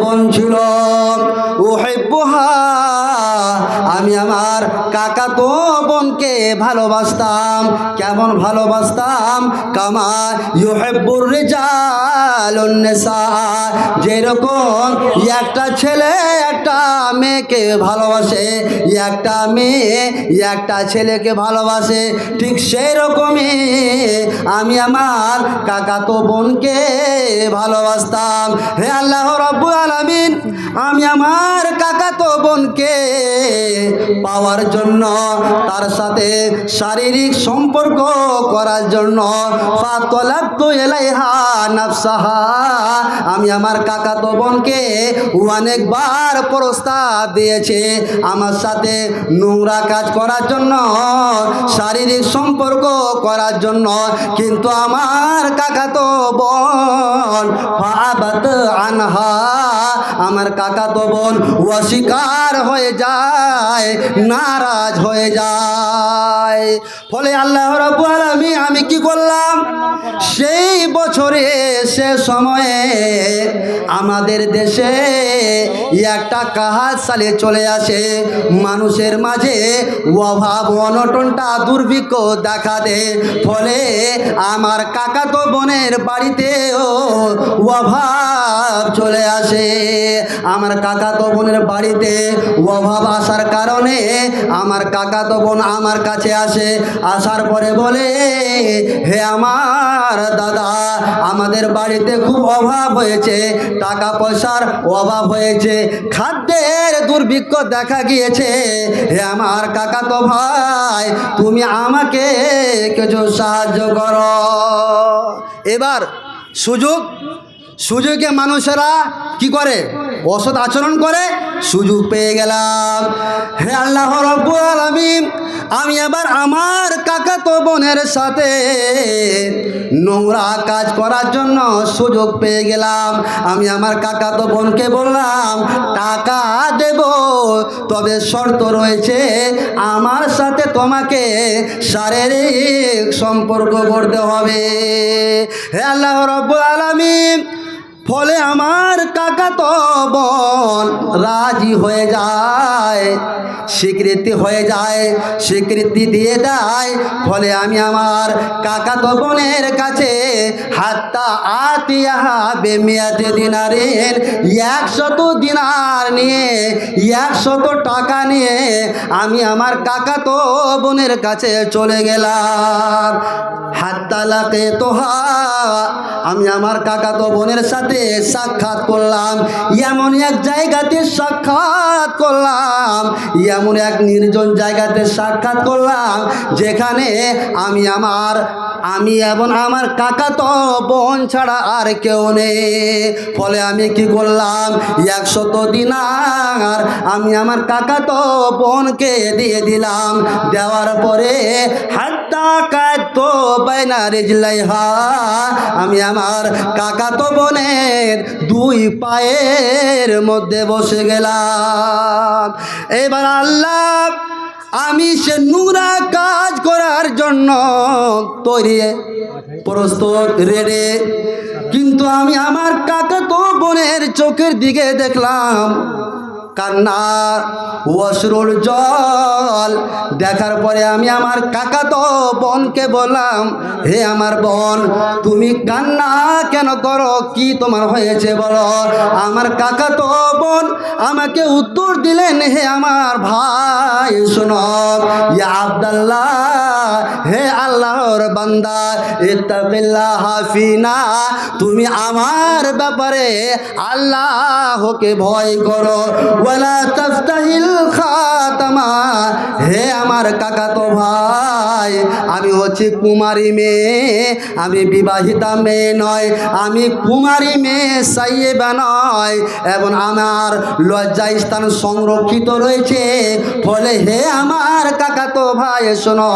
বোন ছিল, উহিব্বুহা, আমি আমার কাকাতো বোনকে ভালোবাসতাম। কেমন ভালোবাসতাম? কামা ইউহিব্বুর রিজালুন নিসা, যেরকম একটা ছেলে একটা মেয়েকে ভালোবাসে, একটা মেয়ে একটা ছেলেকে ভালোবাসে, ঠিক সেই রকমই আমি আমার কাকাতো বোনকে ভালোবাসতাম। হে আল্লাহ রাব্বুল আলামিন, আমি আমার কাকাতো বোনকে পাওয়ার জন্য, তার সাথে শারীরিক সম্পর্ক করার জন্য, ফাতলাতু ইলাইহা নাফসাহা, আমি আমার কাকাতো বোনকে অনেকবার প্রস্তাব দিয়েছে আমার সাথে নোংরা কাজ করার জন্য, শারীরিক সম্পর্ক করার জন্য, কিন্তু আমার কাকাতো বোন ফাবাত আনহা, আমার কাকাতো বোন অস্বীকার হয়ে যায়, নারাজ হয়ে যায়। ফলে আল্লাহ রাব্বুল আলামিন, আমি কি করলাম? সেই বছরে সে সময়ে আমাদের দেশে একটা কাহাত সালে চলে আসে, মানুষের মাঝে অভাব অনটনটা দুর্ভিক্ষ দেখা দেয়। ফলে আমার কাকাতো বোনের বাড়িতেও অভাব চলে আসে। আমার কাকাতো বোনের বাড়িতে অভাব আসার কারণে আমার কাকাতো বোন আমার কাছে আসে। আসার পরে বলে, হে আমার দাদা, আমাদের বাড়িতে খুব অভাব হয়েছে, টাকা পয়সার অভাব হয়েছে, খাদ্যের দুর্ভিক্ষ দেখা গিয়েছে। হে আমার কাকাতো ভাই, তুমি আমাকে কিছু সাহায্য করো। এবার সুযোগে মানুষেরা কি করে? অসৎ আচরণ করে। সুযোগ পেয়ে গেলাম, হে আল্লাহ রাব্বুল আলামিন, আমি এবার আমার কাকাতো বোনের সাথে নোংরা কাজ করার জন্য সুযোগ পেয়ে গেলাম। আমি আমার কাকাতো বোনকে বললাম, টাকা দেব, তবে শর্ত রয়েছে, আমার সাথে তোমাকে শারীরিক সম্পর্ক করতে হবে। হে আল্লাহ রাব্বুল আলামিন, ফলে আমার কাকাতো বোন রাজি হয়ে যায়, স্বীকৃতি হয়ে যায়, স্বীকৃতি দিয়ে দেয়। ফলে আমি আমার কাকাতো বোনের কাছে হাত্তা আতিয়াহা বেমিয়াতে দিনারের 100 দিনার নিয়ে, 100 টাকা নিয়ে আমি আমার কাকাতো বোনের কাছে চলে গেলাম। হাত্তা লাকে তোহা, আমি আমার কাকাতো বোনের সাথে সাক্ষাৎ করলাম। এমন এক জায়গাতে সাক্ষাৎ করলাম, এমন এক নির্জন জায়গাতে সাক্ষাৎ করলাম, যেখানে আমি এবং আমার কাকাতো বোন ছাড়া আর কেউ নেই। ফলে আমি কি করলাম? 100 দিনার আমি আমার কাকাতো বোনকে দিয়ে দিলাম। দেওয়ার পরে হাত্তা কাতো বাইনা রিজলাইহা, আমি আমার কাকাতো বোনের 2 পায়ের মধ্যে বসে গেলাম। এবার আল্লাহ, আমি সে নোংরা কাজ করার জন্য তৈরি, প্রস্তুত, রেডি, কিন্তু আমি আমার কাকাতো বোনের চোখের দিকে দেখলাম কান্নার অশ্রুর জল দেখার পরে আমি আমার কাকাতো বোনকে বললাম, হে আমার বোন, তুমি কান্না কেন করো, কি তোমার হয়েছে বলো। আমার কাকাতো বোন আমাকে উত্তর দিলেন, হে আমার ভাই শোনো, ইয়া আব্দুল্লাহ, হে আল্লাহর বান্দা, ইত্তাকিল্লাহ ফিনা, তুমি আমার ব্যাপারে আল্লাহকে ভয় করো, ওয়ালা তাফতাহিল খাতামা, হে আমার কাকাতো ভাই, আমি হচ্ছি কুমারী মেয়ে, আমি বিবাহিতা মেয়ে নয়, আমি কুমারী মেয়ে, সাইয়েবা নয়, এবং আমার লজ্জা স্থান সংরক্ষিত রয়েছে। ফলে হে আমার কাকাতো ভাই শোনো,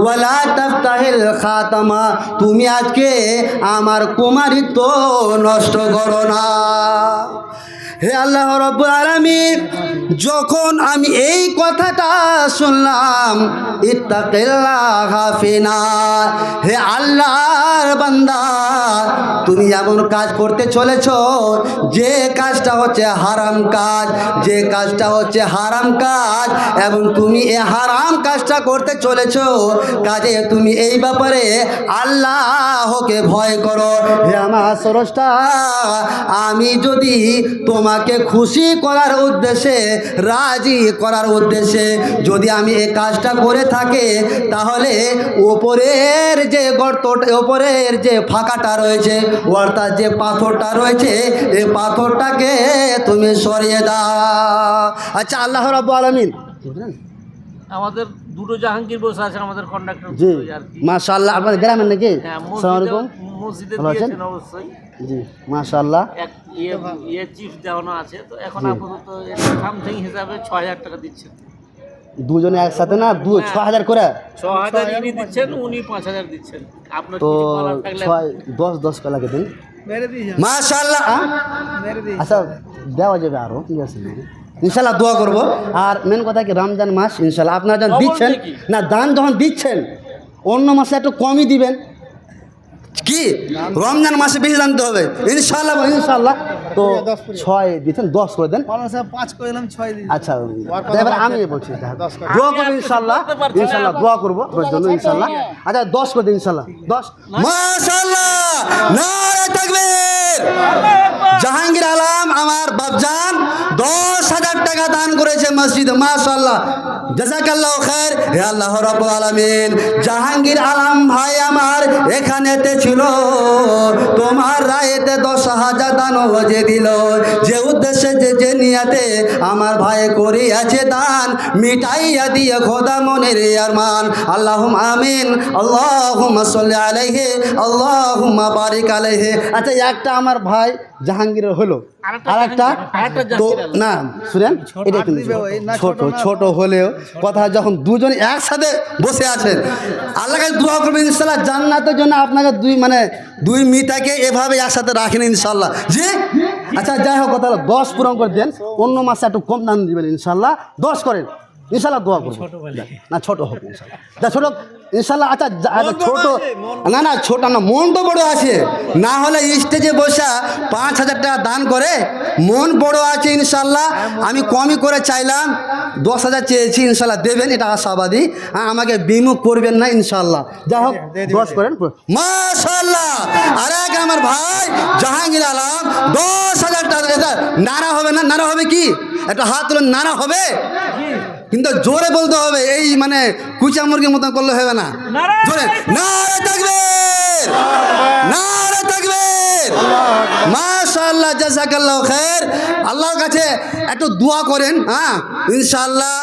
ওয়ালা তাফতাহিল খাতামা, তুমি আজকে আমার কুমারিত্ব নষ্ট করো না। হে আল্লাহ রাব্বুল আলামিন, যখন আমি এই কথাটা শুনলাম, ইত্তাকিল্লাহ ফিনা, হে আল্লাহর বান্দা, তুমি এমন কাজ করতে চলেছ যে কাজটা হচ্ছে হারাম কাজ, যে কাজটা হচ্ছে হারাম কাজ, এবং তুমি এই হারাম কাজটা করতে চলেছ, কাজে তুমি এই ব্যাপারে আল্লাহকে ভয় করো। হে আমার স্রষ্টা, আমি যদি তোমাকে খুশি করার উদ্দেশ্যে, রাজি করার উদ্দেশ্যে যদি আমি এই কাজটা করে থাকি, তাহলে ওপরের যে গর্তটা, ওপরের যে ফাঁকাটা রয়েছে, অর্থাৎ যে পাথরটা রয়েছে, এই পাথরটাকে তুমি সরিয়ে দাও। আচ্ছা, আল্লাহ রাব্বুল আলামিন আমাদের দুটো জাহাঙ্গীর বসে আছে আমাদের কন্ডাক্টর জি, আর কি। মাশাআল্লাহ, আপনাদের গ্রামের নাকি? হ্যাঁ, আসসালামু আলাইকুম। মসজিদে ভালো আছেন? দিয়েছেন অবশ্যই। জি, মাশাআল্লাহ। এক ইয়ে চিফ দেওয়ানো আছে, তো এখন আপাতত সামথিং হিসাবে 6,000 টাকা দিচ্ছেন। দুজনে একসাথে না, 6,000 করে? 6,000 ইনি দিচ্ছেন, উনি 5,000 দিচ্ছেন। আপনার তো কিছু বলার থাকলে 10 করে লাগে দিন। মেরে দিয়েছে, মাশাআল্লাহ। মেরে দিয়েছে। আচ্ছা, দেওয়া যাবে আরো, ঠিক আছে, ইনশাল্লাহ দোয়া করবো। আর মেন কথা কি, রমজান মাস, ইনশাল্লাহ আপনারা যখন খবর দিচ্ছেন কি? না, দান যখন দিচ্ছেন, অন্য মাসে একটু কমই দিবেন, কি রমজান মাসে বেশি জানতে হবে, ইনশাল্লাহ ইনশাল্লাহ। তো 6 দিচ্ছেন, 10 করে দেন। 5 করে এলাম, 6 দিয়েছে। আচ্ছা, এবার আমি বলছি, দোয়া করবো ইনশাল্লাহ, ইনশাল্লাহ দোয়া করবো ওর জন্য ইনশাল্লাহ। আচ্ছা, 10 করে দিন ইনশাল্লাহ, 10। মাশাআল্লাহ, নারে তাকবীর। জাহাঙ্গীর আলম আমার বাপজান 10,000 টাকা দান করেছে মসজিদে, মাশাআল্লাহ, জাযাকাল্লাহু খায়র। হে আল্লাহ রাব্বুল আলামিন, জাহাঙ্গীর আলম ভাই আমার এখানেতে ছিল, তোমার রায়েতে 10,000 দান হয়ে দিল, যে উদ্দেশ্যে যে নিয়াতে আমার ভাই করিয়াছে দান, মিটাইয়া দিয়ে খোদা মনের আরমান। আল্লাহুম্মা আমিন, আল্লাহুম্মা সাল্লি আলাইহি, আল্লাহুম্মা বারিক আলাইহি। আচ্ছা, একটা আমার ভাই জাহাঙ্গীরের হলো, আরেকটা তো না, শুনেন, এটা কিন্তু ছোট হলেও কথা, যখন দুজন একসাথে বসে আছেন, আল্লাহ কাছে দোয়া করবেন ইনশাআল্লাহ, জান্নাতের জন্য আপনাকে দুই মিতাকে এভাবে একসাথে রাখেন ইনশাআল্লাহ। জি, আচ্ছা, যাই হোক, কথা হলো 10 পূরণ করে দেন, অন্য মাসে একটু কম দাম দিবেন ইনশাআল্লাহ, 10 করেন ইনশাআল্লাহ, দোয়া করবো না, ছোট হোক ইনশাআল্লাহ, যা ছোট ইনশাআল্লাহ। আচ্ছা, ছোট না, ছোট না, মন তো বড় আছে, না হলে স্টেজে বসা 5,000 টাকা দান করে, মন বড় আছে ইনশাআল্লাহ। আমি কমই করে চাইলাম, 10,000 চেয়েছি, ইনশাআল্লাহ দেবেন, এটা আশাবাদী। আমাকে বিমুখ করবেন না ইনশাআল্লাহ। যাই হোক, 10 করেন মাশাআল্লাহ। আর এক আমার ভাই জাহাঙ্গীর আলম 10,000 টাকা, নারা হবে না, নারা হবে কি, একটা হাত তুলে নারা হবে, কিন্তু জোরে বলতে হবে, এই মানে কুচা মুরগির মতন করলে হবে না, জোরে নারে তাকবীর, নারে তাকবীর। মাশাআল্লাহ, জাযাকাল্লাহু খায়র। আল্লাহর কাছে একটু দোয়া করেন, হ্যাঁ, ইনশাআল্লাহ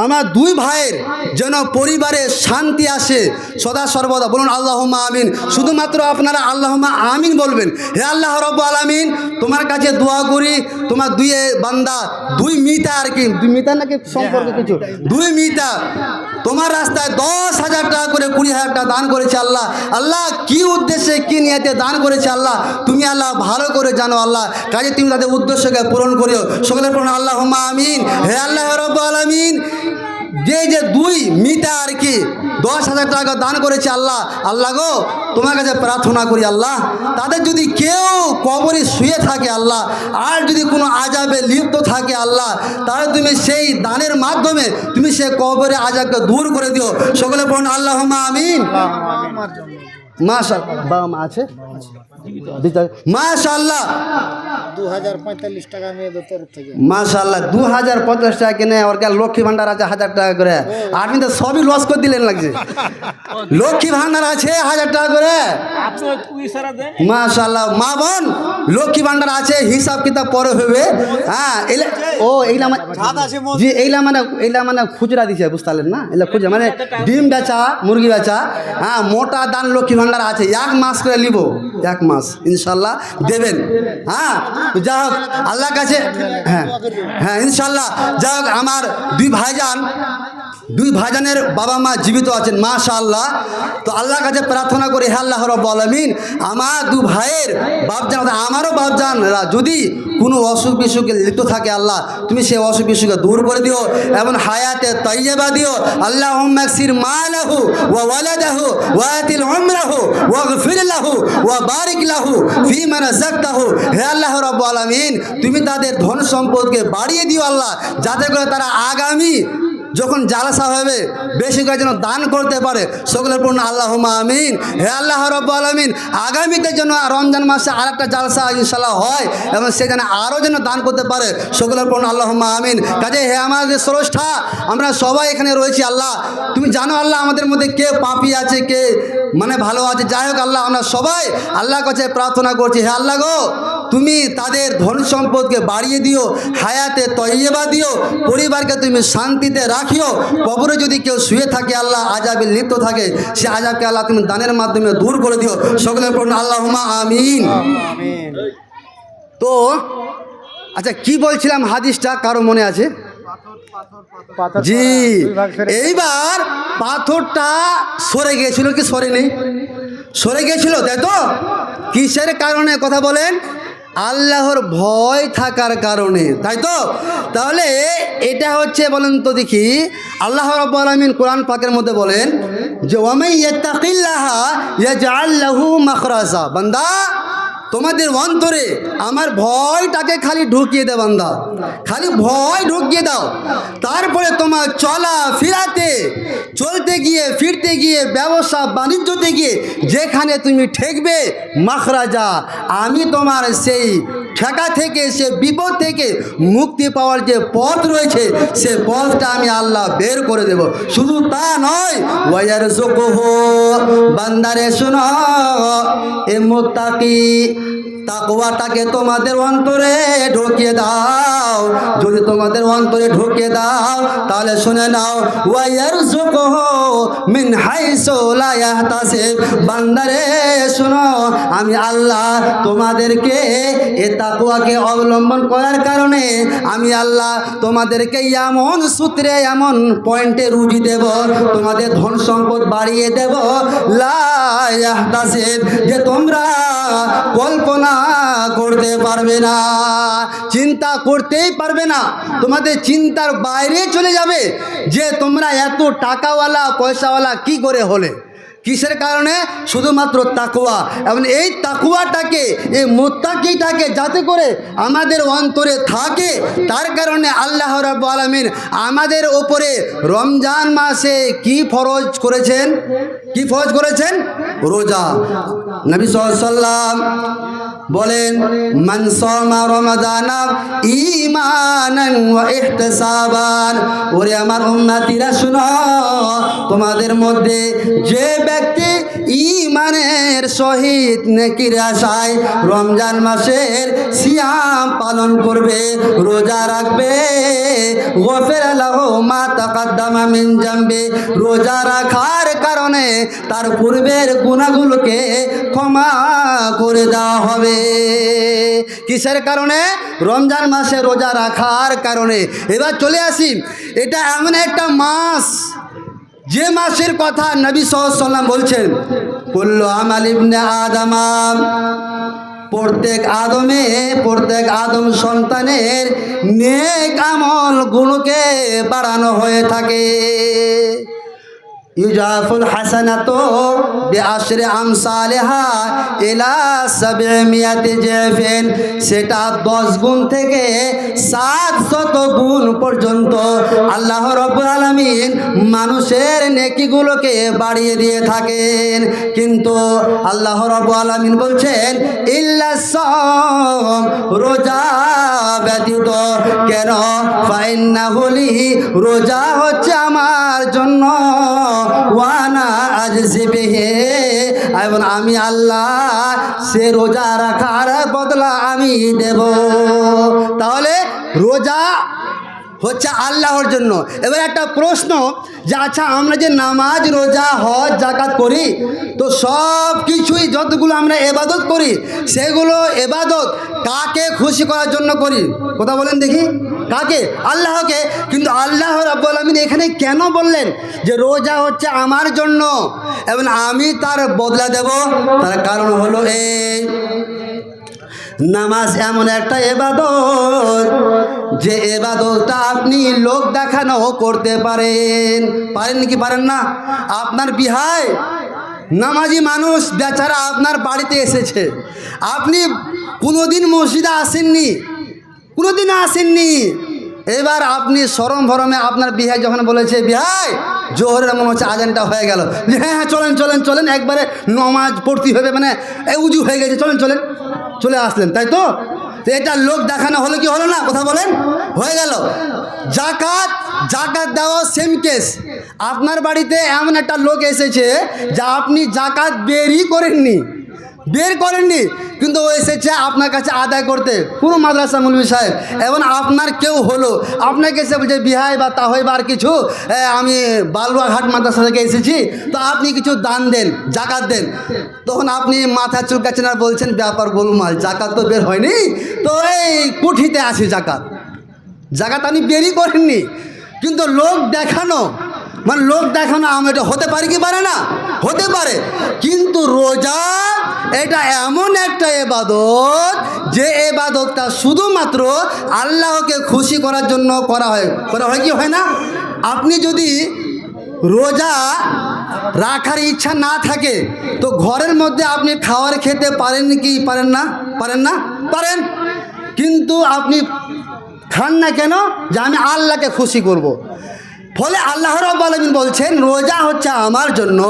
আমার দুই ভাইয়ের যেন পরিবারে শান্তি আসে সদা সর্বদা। বলুন আল্লাহুম্মা আমিন। শুধুমাত্র আপনারা আল্লাহুম্মা আমিন বলবেন। হে আল্লাহ রাব্বুল আলামিন, তোমার কাছে দোয়া করি, তোমার দুই বান্দা, দুই মিতা, আর কি দুই মিতা নাকি সম্পর্কে কিছু, দুই মিতা তোমার রাস্তায় 10,000 টাকা করে, 20,000 টাকা দান করেছে আল্লাহ। আল্লাহ কি উদ্দেশ্যে, কি নিয়তে দান করেছে আল্লাহ, তুমি আল্লাহ ভালো করে জানো আল্লাহ, কাজে তুমি তাদের উদ্দেশ্যকে পূরণ করিও। সকলের পূরণ আল্লাহুম্মা আমিন। হে আল্লাহ রাব্বুল আলামিন, যে 2 মিটা আর কি 10,000 টাকা দান করেছে আল্লাহ, আল্লাহ গো তোমার কাছে প্রার্থনা করি আল্লাহ, তাদের যদি কেউ কবরে শুয়ে থাকে আল্লাহ, আর যদি কোনো আযাবে লিপ্ত থাকে আল্লাহ, তাহলে তুমি সেই দানের মাধ্যমে তুমি সে কবরে আযাবকে দূর করে দিও। সকলে বলুন আল্লাহুম্মা আমিন। আমার জন্য মাশাআল্লাহ, বাবা মা আছে মাশাআল্লাহ, 2045 টাকা মেয়েদের তরফ থেকে। মাশাআল্লাহ 2050 টাকা কিনে ওর কাছে লক্ষ্মী ভান্ডার আছে 1000 টাকা করে। আপনি তো সবই লস করে দিলেন লাগছে। লক্ষ্মী ভান্ডার আছে 1000 টাকা করে। আপনি ওই ইশারা দেন। মাশাআল্লাহ মা বোন, লক্ষ্মী ভান্ডার আছে, হিসাব কিতাব পরে হবে। হ্যাঁ এইলা জি এইলা মানে খুচরা দিছে, বুঝতে পারলেন না? এলা খুচরা মানে ডিম বেচা, মুরগি বেচা। হ্যাঁ মোটা দান লক্ষ্মী ভান্ডার আছে, 1 মাস করে নিব, 1 মাস ইনশাল্লাহ দেবেন। হ্যাঁ যা হোক আল্লাহর কাছে, হ্যাঁ ইনশাল্লাহ। যা হোক আমার 2 ভাইজানের বাবা মা জীবিত আছেন মাশাআল্লাহ। তো আল্লাহর কাছে প্রার্থনা করি, হে আল্লাহ রাব্বুল আলামিন, আমার 2 ভাইয়ের বাপজান, আমারও বাপজানরা যদি কোনো অসুখ বিসুখে লিপ্ত থাকে আল্লাহ, তুমি সেই অসুখ বিসুখকে দূর করে দিও এবং হায়াতে তাইয়্যিবা দিও। আল্লাহুম্মা আকসির মালাহু ওয়া ওয়ালাদাহু ওয়া আতিল উমরাহু ওয়াগফির লাহু ওয়া বারিক লাহু ফীমা রাযাকতাহু। হে আল্লাহ রাব্বুল আলামিন, তুমি তাদের ধন সম্পদকে বাড়িয়ে দিও আল্লাহ, যাতে করে তারা আগামী যখন জালসা হবে বেশি করে যেন দান করতে পারে। সকলের পূর্ণ আল্লাহুম্মা আমিন। হে আল্লাহ রাব্বুল আলামিন, আগামীতে যেন রমজান মাসে আরেকটা জালসা ইনশাআল্লাহ হয় এবং সে যেন আরও যেন দান করতে পারে। সকলের পূর্ণ আল্লাহুম্মা আমিন। কাজে হে আমাদের স্রষ্টা, আমরা সবাই এখানে রয়েছি আল্লাহ, তুমি জানো আল্লাহ আমাদের মধ্যে কে পাপী আছে, কে মানে ভালো আছে। যাই হোক আল্লাহ, আমরা সবাই আল্লাহর কাছে প্রার্থনা করছি, হে আল্লাহ গো তুমি তাদের ধন সম্পদকে বাড়িয়ে দিও, হায়াতে তয়্যিবা দিও, পরিবারকে তুমি শান্তিতে রাখিও। কবরে যদি কেউ শুয়ে থাকে আল্লাহ, আযাবে লিপ্ত থাকে, সে আযাবকে আল্লাহ তুমি দানের মাধ্যমে দূর করে দিও। সকলের পূর্ণ আল্লাহুম্মা আমিন। তো আচ্ছা কি বলছিলাম, হাদিসটা কারো মনে আছে? জি, এইবার পাথরটা সরে গিয়েছিল কি সরে নেই? সরে গিয়েছিল, তাই তো? কিসের কারণে কথা বলেন? আল্লাহর ভয় থাকার কারণে, তাই তো? তাহলে এটা হচ্ছে বলেন তো দেখি, আল্লাহ রাব্বুল আলামিন কোরআন পাকের মধ্যে বলেন যে ওয়ামাই ইয়াত্তাকিল্লাহা ইয়াজআল লাহু মাখরাজা। বান্দা তোমাদের অন্তরে আমার ভয়টাকে খালি ঢুকিয়ে দাও বান্দা, খালি ভয় ঢুকিয়ে দাও। তারপরে তোমার চলা ফিরাতে, চলতে গিয়ে ফিরতে গিয়ে, ব্যবসা বাণিজ্যতে গিয়ে যেখানে তুমি ঠেকবে মাখরাজা, আমি তোমার সেই ঠেকা থেকে, সে বিপদ থেকে মুক্তি পাওয়ার যে পথ রয়েছে সে পথটা আমি আল্লাহ বের করে দেব। শুধু তা নয়, ওয়ায়ারযুকুহু, বান্দারে শোনো, এ মুত্তাকি তাকওয়াটাকে তোমাদের অন্তরে ঢুকিয়ে দাও। যদি তোমাদের অন্তরে ঢুকিয়ে দাও তাহলে শুনে নাও, ওয়ায়ারযুকুহু মিন হাইসু লা ইয়াহতাসিব। বান্দারে শুনো, আমি আল্লাহ তোমাদেরকে এ তাকওয়াকে অবলম্বন করার কারণে আমি আল্লাহ তোমাদেরকে এমন সূত্রে, এমন পয়েন্টে রুজি দেব, তোমাদের ধন সম্পদ বাড়িয়ে দেব, লা ইয়াহতাসিব, যে তোমরা কল্পনা করতে পারবে না, চিন্তা করতেই পারবে না, তোমাদের চিন্তার বাইরে চলে যাবে যে তোমরা এত টাকাওয়ালা পয়সাওয়ালা কি করে হলে। কিসের কারণে? শুধুমাত্র তাকওয়া। এবং এই তাকওয়াটাকে, এই মুত্তাকিটাকে যাতে করে আমাদের অন্তরে থাকে, তার কারণে আল্লাহ রাব্বুল আলামিন আমাদের ওপরে রমজান মাসে কি ফরজ করেছেন? কি ফরজ করেছেন? রোজা। নবী সাল্লাল্লাহু আলাইহি ওয়াসাল্লাম বলেন, মান সামা রমাদানা ঈমানান ওয়া ইহতিসাবান। ওরে আমার উম্মতিরা শুনো, তোমাদের মধ্যে যে ব্যক্তি ঈমানের সহিত নেকির আশায় রমজান মাসের সিয়াম পালন করবে, রোজা রাখবে, গফিরা লাহু মা তাকাদ্দামা মিন জামবি, রোজা রাখার কারণে তার পূর্বের গুনাহগুলোকে ক্ষমা করে দেওয়া হবে। কিসের কারণে? রমজান মাসে রোজা রাখার কারণে। এবার চলে আসি, এটা এমন একটা মাস যে মাসের কথা নবী সাল্লাল্লাহু আলাইহি ওয়াসাল্লাম বলছেন, কুল্লু আমাল ইবনে আদম প্রত্যেক আদম সন্তানের নেক আমল গুণকে বাড়ানো হয়ে থাকে। ইউজাফুল হাসানাতু বিআশরি আমসালিহা ইলা 700 জাফিন, সেটা 10 গুণ থেকে 700 গুণ পর্যন্ত আল্লাহ রাব্বুল আলামিন মানুষের নেকিগুলোকে বাড়িয়ে দিয়ে থাকেন। কিন্তু আল্লাহ রাব্বুল আলামিন বলছেন ইল্লা সাওম, রোজা ব্যতীত। কেন? ফাইন্নাহু লি, রোজা হচ্ছে আমার জন্য, ওয়ানা আজজি বিহি, এবং আমি আল্লাহ সে রোজা রাখার বদলা আমি দেব। তাহলে রোজা হচ্ছে আল্লাহর জন্য। এবার একটা প্রশ্ন যে আচ্ছা, আমরা যে নামাজ, রোজা, হজ, যাকাত করি, তো সব কিছুই যতগুলো আমরা এবাদত করি, সেগুলো এবাদত কাকে খুশি করার জন্য করি? কথা বলেন দেখি, কাকে? আল্লাহকে। কিন্তু আল্লাহ রাব্বুল আলামিন এখানে কেন বললেন যে রোজা হচ্ছে আমার জন্য এবং আমি তার বদলা দেব? তার কারণ হলো এই, নামাজ এমন একটা এবাদত যে এবাদতটা আপনি লোক দেখানো করতে পারেন। পারেন কি পারেন না? আপনার বিহায় নামাজি মানুষ বেচারা আপনার বাড়িতে এসেছে, আপনি কোনোদিন মসজিদে আসেননি, কোনোদিন আসেননি। এবার আপনি শরম ভরমে আপনার বিহাই যখন বলেছে, বিহাই জোহরের মনে হচ্ছে আজানটা হয়ে গেল, হ্যাঁ হ্যাঁ চলেন চলেন চলেন, একবারে নমাজ পড়তে হবে, মানে উজু হয়ে গেছে, চলেন চলেন, চলে আসলেন, তাই তো? এটা লোক দেখানো হলো কি হলো না? কথা বলেন, হয়ে গেল। জাকাত দেওয়া সেম কেস। আপনার বাড়িতে এমন একটা লোক এসেছে যা আপনি জাকাত বের করেননি, কিন্তু ও এসেছে আপনার কাছে আদায় করতে, পুরো মাদ্রাসা মৌলভী সাহেব। এবং আপনার কেউ হলো, আপনাকে এসে বলছে বিহাই বা তাহই বা আর কিছু, আমি বালুয়াঘাট মাদ্রাসা থেকে এসেছি, তো আপনি কিছু দান দেন, জাকাত দেন। তখন আপনি মাথা চুলকাচ্ছেন আর বলছেন, ব্যাপার গোলমাল, জাকাত তো বের হয়নি, তো এই কুঠিতে আছে জাকাত আপনি বেরই করেননি। কিন্তু লোক দেখানো, মানে লোক দেখানো আমি এটা হতে পারি কি পারে না? হতে পারে। কিন্তু রোজা এটা এমন একটা এবাদত যে এবাদতটা শুধুমাত্র আল্লাহকে খুশি করার জন্য করা হয় কি হয় না? আপনি যদি রোজা রাখার ইচ্ছা না থাকে তো ঘরের মধ্যে আপনি খাবার খেতে পারেন কি পারেন না? পারেন। কিন্তু আপনি খান না কেন? যে আমি আল্লাহকে খুশি করব। ফলে আল্লাহ রাব্বুল আলামিন বলছেন রোজা হচ্ছে আমার জন্য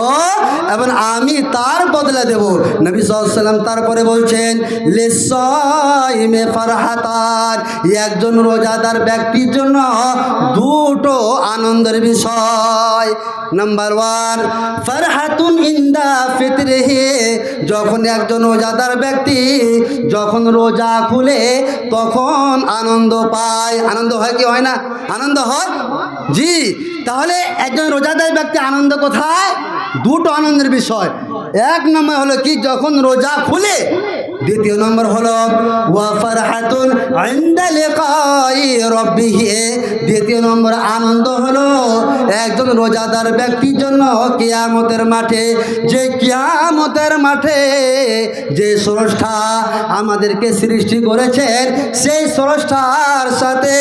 এবং আমি তার বদলা দেব। নবী সাল্লাল্লাহু আলাইহি ওয়াসাল্লাম তারপরে বলছেন লিসাইমে ফারহাতান, একজন রোজাদার ব্যক্তির জন্য দুটো আনন্দের বিষয়। নাম্বার 1, ফারহাতুন ইনদা ফিতরিহি, যখন একজন রোজাদার ব্যক্তি যখন রোজা খুলে তখন আনন্দ পায়। আনন্দ হয় কি হয় না? আনন্দ হয়, জি। তাহলে একজন রোজাদার ব্যক্তি আনন্দ কোথায়? দুটো আনন্দের বিষয়। এক নম্বর হলো কি, যখন রোজা খুলে। দ্বিতীয় নম্বর হলো ওয়া ফারহাতুন ইনদা লিকাই রাব্বিহি, দ্বিতীয় নম্বর আনন্দ হলো একজন রোজাদার ব্যক্তির জন্য কিয়ামতের মাঠে, যে কিয়ামতের মাঠে যে স্রষ্টা আমাদেরকে সৃষ্টি করেছেন সেই স্রষ্টার সাথে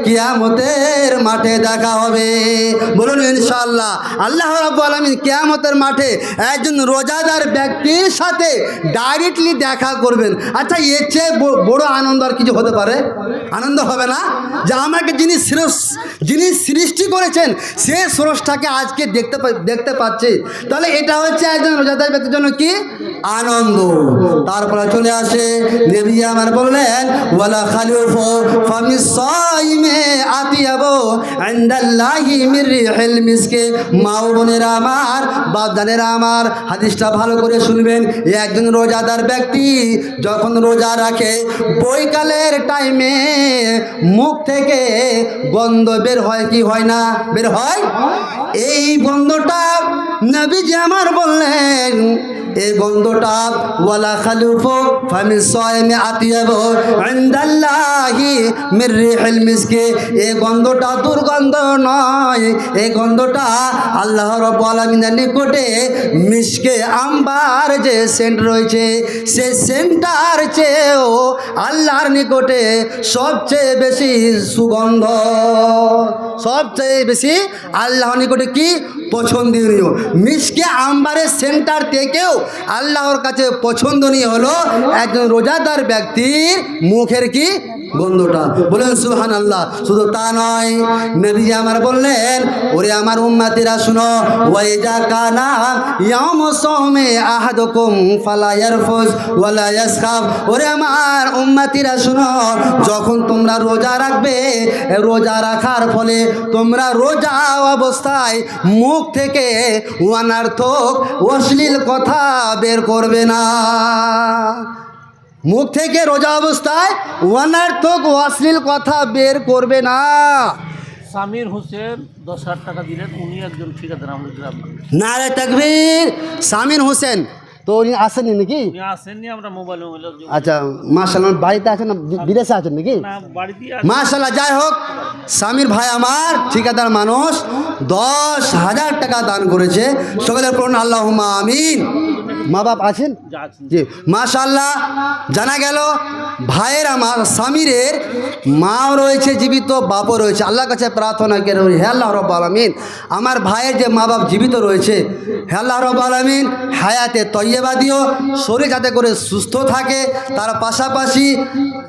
কিয়ামতের মাঠে দেখা হবে। বলুন ইনশাআল্লাহ। আল্লাহ রাব্বুল আলামিন কিয়ামতের মাঠে একজন রোজাদার ব্যক্তির সাথে ডাইরেক্টলি দেখা করবেন। আচ্ছা, এর চেয়ে বড় আনন্দ আর কিছু হতে পারে? আনন্দ হবে না? যে আমাকে যিনি সৃষ্টি করেছেন সে স্রষ্টাকে আজকে দেখতে পাচ্ছি, তাহলে এটা হচ্ছে একজন রোজাদার ব্যক্তির জন্য কি আনন্দ। তারপরে চলে আসে নবী আমার বললেন ওয়ালা খালিফু ফামিস সাইমে আতিয়াবু ইনদাল্লাহি মির রিহিল মিসকে। মা ও বোনেরা আমার, বাপদানেরা আমার, হাদিসটা ভালো করে শুনবেন। একজন রোজাদার ব্যক্তি যখন রোজা রাখে বৈকালের টাইমে মুখ থেকে গন্ধ বের হয় কি হয় না? বের হয়। এই গন্ধটা নবীজি আমার বললেন এই গন্ধটা ওয়ালা খালুফু ফামিস সায়মি আতিয়াবু ইনদাল্লাহি মির রিহিল মিসকি, এই গন্ধটা দুর্গন্ধ নয়, এই গন্ধটা আল্লাহ রাব্বুল আলামিনের নিকটে মিশকে আম্বার যে সেন্ট রয়েছে সেই সেন্টার চেয়েও আল্লাহর নিকটে সবচেয়ে বেশি সুগন্ধ, সবচেয়ে বেশি আল্লাহর নিকটে কি পছন্দনীয়। মিশকে আম্বারের সেন্টার থেকেও আল্লাহর কাছে পছন্দনীয় হলো একজন রোজাদার ব্যক্তির মুখের কি গন্ধটা। বলেন সুবহানাল্লাহ। শুধু তা নয়, নবী আমার বললেন, ওরে আমার উম্মতিরা শুনো, ওয়াইজা কানা ইয়াউমু সাওমি আহাদুকুম ফালা ইয়ারফুস ওয়ালা ইয়াসখাব, ওরে আমার উম্মতিরা শুনো, যখন তোমরা রোজা রাখবে, রোজা রাখার ফলে তোমরা রোজা অবস্থায় মুখ থেকে অনর্থক অশ্লীল কথা বের করবে না। মুখ থেকে রোজা অবস্থায় অনর্থক অশ্লীল কথা বের করবে না। সামির হোসেন 10,000 টাকা দিলেন, উনি একজন ঠিকাদার আমাদের গ্রামে। নারে তাকবীর। সামির হোসেন তো উনি আসেননি নাকি? উনি আসেননি, আমরা মোবাইলে আচ্ছা মাশাআল্লাহ, বাড়িতে আছেন না বিদেশে আছেন নাকি? না, বাড়িতেই মাশাআল্লাহ। যাই হোক, সামির ভাই আমার ঠিকাদার মানুষ 10,000 টাকা দান করেছে। সকলের পড়ুন আল্লাহুম্মা আমিন। মা বাপ আছেন? জি মাশাআল্লাহ। জানা গেল ভাইয়ের আমার সামিরের মাও রয়েছে জীবিত, বাপও রয়েছে। আল্লাহর কাছে প্রার্থনা করে, হে আল্লাহ রাব্বুল আলামিন, আমার ভাইয়ের যে মা বাপ জীবিত রয়েছে, হে আল্লাহ রাব্বুল আলামিন হায়াতে তয়্যেবা দিও, শরীর যাতে করে সুস্থ থাকে, তার পাশাপাশি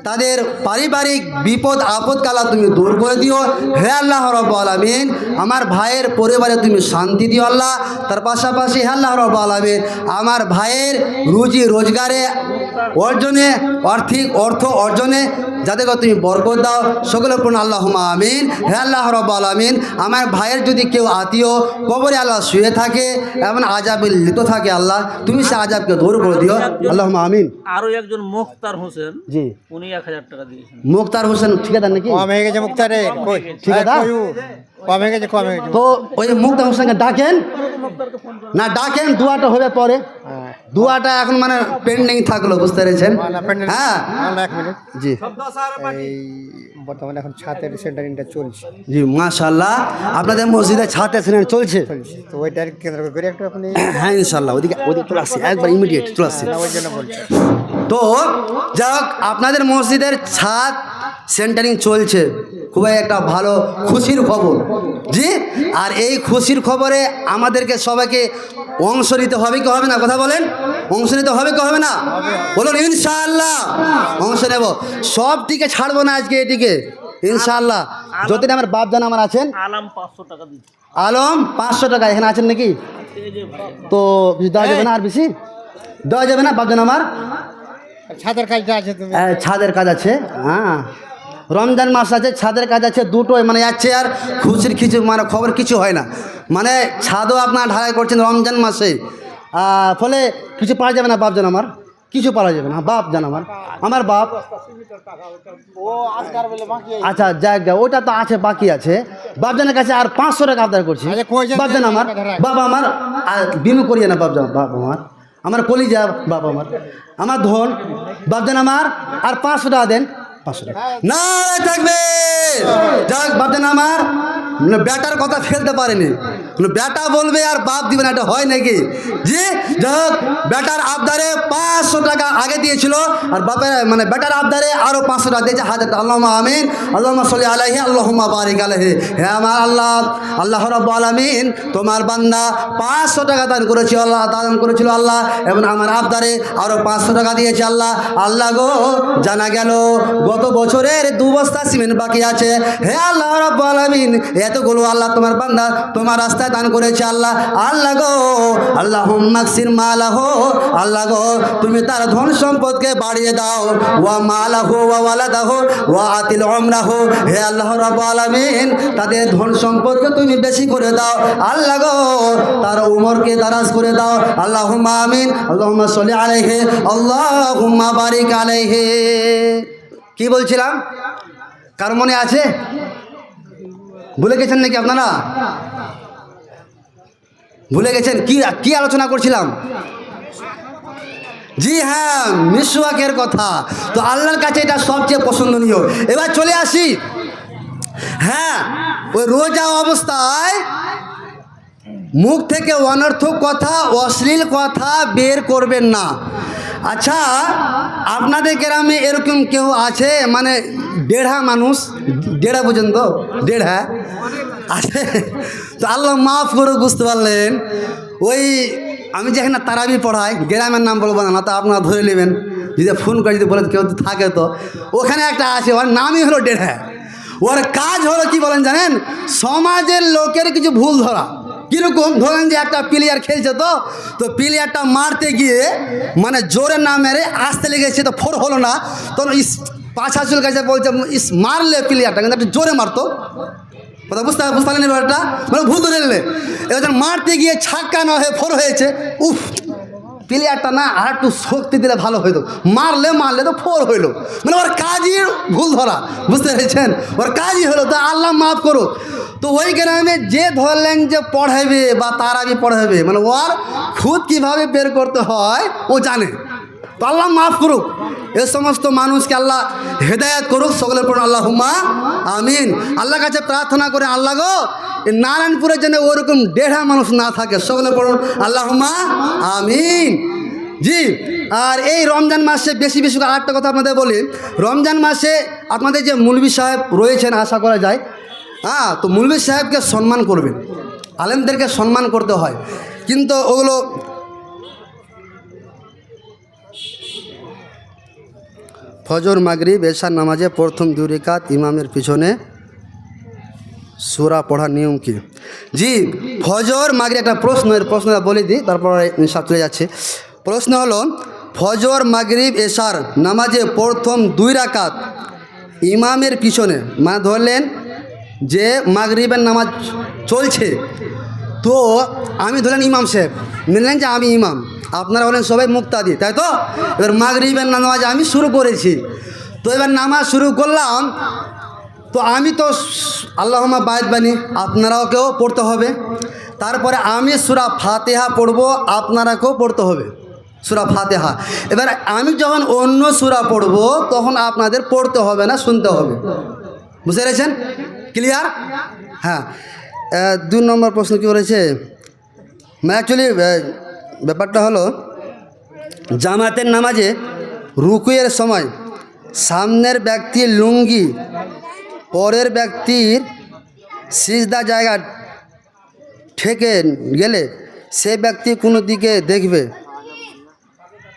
তাদের পারিবারিক বিপদ আপদ কালা তুমি দূর করে দিও। হে আল্লাহ রাব্বুল আলামিন আমার ভাইয়ের পরিবারে তুমি শান্তি দিও আল্লাহ। তার পাশাপাশি হে আল্লাহ রাব্বুল আলামিন আমার ভাইয়ের রুজি রোজগারে অর্জনে, অর্থ অর্জনে যাতে করে তুমি বরকত দাও। সকলের পূর্ণ আল্লাহুম্মা আমিন। হে আল্লাহ রাব্বুল আলামিন আমার ভাইয়ের যদি কেউ আত্মীয় কবরে আল্লাহ শুয়ে থাকে, এমন আযাবে লিপ্ত থাকে, আল্লাহ তুমি সে আযাবকে দূর করে দিও। আল্লাহুম্মা আমিন। আরো একজন মুখতার হোসেন, জি উনি 1000 টাকা দিয়েছেন। মুখতার হোসেন ঠিকাদার নাকি? কম হয়ে গেছে মুক্তারে, ঠিকাদার কম হয়ে গেছে, কম হয়ে গেছে। তো ওই মুখতার হোসেনকে ডাকেন না, ডাকেন, দুয়াটা হবে পরে। দুয়াটা এখন মানে পেন্ডিং থাকলো, বুঝতে পেরেছেন? হ্যাঁ এক মিনিট। জি এই বর্তমানে এখন ছাতের সেন্টারিংটা চলছে, জি মাশাআল্লাহ। আপনাদের মসজিদে ছাতে সিনেমা চলছে? তো ওইটার কেন্দ্র করে একটু আপনি, হ্যাঁ ইনশাআল্লাহ ওদিকে চলে আসছি, একবার ইমিডিয়েট চলে আসছি। ওই জন্য বলছি। তো যাক, আপনাদের মসজিদের ছাদ সেন্টারিং চলছে, খুবই একটা ভালো খুশির খবর। জি, আর এই খুশির খবরে আমাদেরকে সবাইকে অংশ নিতে হবে কি হবে না? কথা বলেন, অংশ নিতে হবে কি হবে না? বলুন ইনশাআল্লাহ অংশ নেব। সব দিকে ছাড়বো না আজকে এটিকে ইনশাআল্লাহ। যতদিন আমার বাপ জান আমার আছেন, আলাম 500 টাকা দিচ্ছে। আলম 500 টাকা এখানে আছেন নাকি? তো কিছু দেওয়া যাবে না? আর বেশি দেওয়া যাবে না? বাপ জান আমার ছাদের কাজটা আছে, তুমি ছাদের কাজ আছে। হ্যাঁ রমজান মাস আছে, ছাদের কাজ আছে, দুটোই মানে যাচ্ছে। আর খুশির কিছু মানে খবর কিছু হয় না, মানে ছাদও আপনার ঢালাই করছেন রমজান মাসে, ফলে কিছু পাওয়া যাবে না। বাপ জান আমার কিছু পাওয়া যাবে না। বাপ জান আমার বাপ, আচ্ছা যাক ওটা তো আছে, বাকি আছে। বাপজানের কাছে আর 500 টাকা আবদার করছি। বাপজান আমার, বাবা আমার বিনু করিয়ে না। বাপজান বাপ আমার কলিজা, বাপ আমার ধন, বাপজান আমার আর 500 টাকা দেন। 500 টাকা না থাকবে। যাক বাপজান আমার বেটার কথা ফেলতে পারেনি, বেটা বলবে আর বাপ দিবে না, এটা হয় নাকি? জি যাক, বেটার আবদারে 500 টাকা আগে দিয়েছিল, আর বাপের মানে বেটার আবদারে আরও 500 টাকা দিয়েছে। হাজার। আল্লাহুম্মা আমিন। আল্লাহুম্মা সাল্লি আলাইহি, আল্লাহুম্মা বারিক আলাইহি। হে আমার আল্লাহ, আল্লাহ রাব্বুল আলামিন তোমার বান্দা 500 টাকা দান করেছে আল্লাহ, দান করেছিল আল্লাহ, এবং আমার আবদারে আরও 500 টাকা দিয়েছে আল্লাহ। আল্লাহ গো, জানা গেল গত বছরের 2 বস্তা সিমেন্ট বাকি আছে। হে আল্লাহ রাব্বুল আলামিন এতগুলো আল্লাহ তোমার বান্দা তোমার রাস্তায় দান করেছে আল্লাহ। আল্লাহ গো, আল্লাহুম্মা আকসির মালাহু, আল্লাহ গো তুমি তার ধন সম্পদকে বাড়িয়ে দাও। ওয়া মালাহু ওয়া ওয়ালাদাহু ওয়া আতিল উমরাহু, হে আল্লাহ রাব্বুল আলামিন তাদের ধন সম্পদকে তুমি বেশি করে দাও। আল্লাহ গো তার উমরকে দারাজ করে দাও। আল্লাহুম্মা আমিন। আল্লাহুম্মা সাল্লি আলাইহি, আল্লাহুম্মা বারিক আলাইহি। কি বলছিলাম? কার মনে আছে? ভুলে গেছেন নাকি আপনারা? ভুলে গেছেন? কি আলোচনা করছিলাম? জি হ্যাঁ, মিসওয়াকের কথা। তো আল্লাহর কাছে এটা সবচেয়ে পছন্দনীয়। এবার চলে আসি, হ্যাঁ, ওই রোজা অবস্থায় মুখ থেকে অনর্থক কথা, অশ্লীল কথা বের করবেন না। আচ্ছা, আপনাদের গ্রামে এরকম কেউ আছে মানে দেড়হা মানুষ, দেড়হা পর্যন্ত, দেড়হা আছে? তো আল্লাহ মাফ করুক, বুঝতে পারলেন? ওই আমি যেখানে তারাবি পড়াই, গ্রামের নাম বলবো না, তো আপনারা ধরে নেবেন। যদি ফোন করে যদি বলেন কেউ থাকে, তো ওখানে একটা আছে, ওর নামই হলো দেড়হা। ওর কাজ হলো কি বলেন জানেন? সমাজের লোকের কিছু ভুল ধরা। কীরকম? ধরেন যে একটা প্লেয়ার খেলছে, তো প্লেয়ারটা মারতে গিয়ে মানে জোরে না মেরে আসতে লেগেছে, তো ফোর হলো না, তখন পাছা চুল কাছে বলছে মারলে প্লেয়ারটা কিন্তু একটু জোরে মারতো। কথা বুঝতে পারলেন? এবারটা মানে ভুল ধরে নিলে, এবার মারতে গিয়ে ছাক্কা না হয়ে ফোর হয়েছে। উফ, প্লেয়ারটা না আর একটু শক্তি দিলে ভালো হইতো, মারলে তো ফোর হইলো। মানে ওর কাজই ভুল ধরা, বুঝতে পেরেছেন? ওর কাজই হলো। তো আল্লাহ মাফ করো। তো ওই গ্রামে যে ধরলেন যে পড়াবে বা তারাবি পড়াবে, মানে ওর খুদ কীভাবে বের করতে হয় ও জানে। তো আল্লাহ মাফ করুক, এ সমস্ত মানুষকে আল্লাহ হেদায়াত করুক, সকলের পর আল্লাহুম্মা আমিন। আল্লাহর কাছে প্রার্থনা করে, আল্লাহ গো, নারায়ণপুরের জন্য ওরকম দেড়হা মানুষ না থাকে, সকলের পর আল্লাহুম্মা আমিন। জি, আর এই রমজান মাসে বেশি বেশি করে আরেকটা কথা আপনাদের বলি, রমজান মাসে আপনাদের যে মৌলভী সাহেব রয়েছেন, আশা করা যায়, হ্যাঁ, তো মৌলভী সাহেবকে সম্মান করবেন, আলেমদেরকে সম্মান করতে হয়। কিন্তু ওগুলো ফজর, মাগরিব, এশার নামাজে প্রথম 2 রাকাত ইমামের পিছনে সূরা পড়ার নিয়ম কি? জি, ফজর মাগরিব একটা প্রশ্নটা বলে দিই, তারপরে সব চলে যাচ্ছে। প্রশ্ন হলো, ফজর, মাগরিব, এশার নামাজে প্রথম 2 রাকাত ইমামের পিছনে, মানে ধরলেন যে মাগরিবের নামাজ চলছে, তো আমি ধরলেন ইমাম সাহেব, মিললেন যে আমি ইমাম, আপনারা হলেন সবাই মুক্তাদি, তাই তো? এবার মাগরিবের নামাজ আমি শুরু করেছি, তো এবার নামাজ শুরু করলাম, তো আমি তো আল্লাহুম্মা বায়দ বানি, আপনারাও কেউ পড়তে হবে। তারপরে আমি সূরা ফাতিহা পড়ব, আপনারাকেও পড়তে হবে সূরা ফাতিহা। এবার আমি যখন অন্য সূরা পড়ব, তখন আপনাদের পড়তে হবে না, শুনতে হবে। বুঝতে পেরেছেন? ক্লিয়ার? হ্যাঁ। 2 নম্বর প্রশ্ন কী বলেছে, অ্যাকচুয়ালি ব্যাপারটা হলো, জামাতের নামাজে রুকুয়ের সময় সামনের ব্যক্তির লুঙ্গি পরের ব্যক্তির সিজদা জায়গা ঠেকে গেলে সে ব্যক্তি কোনো দিকে দেখবে,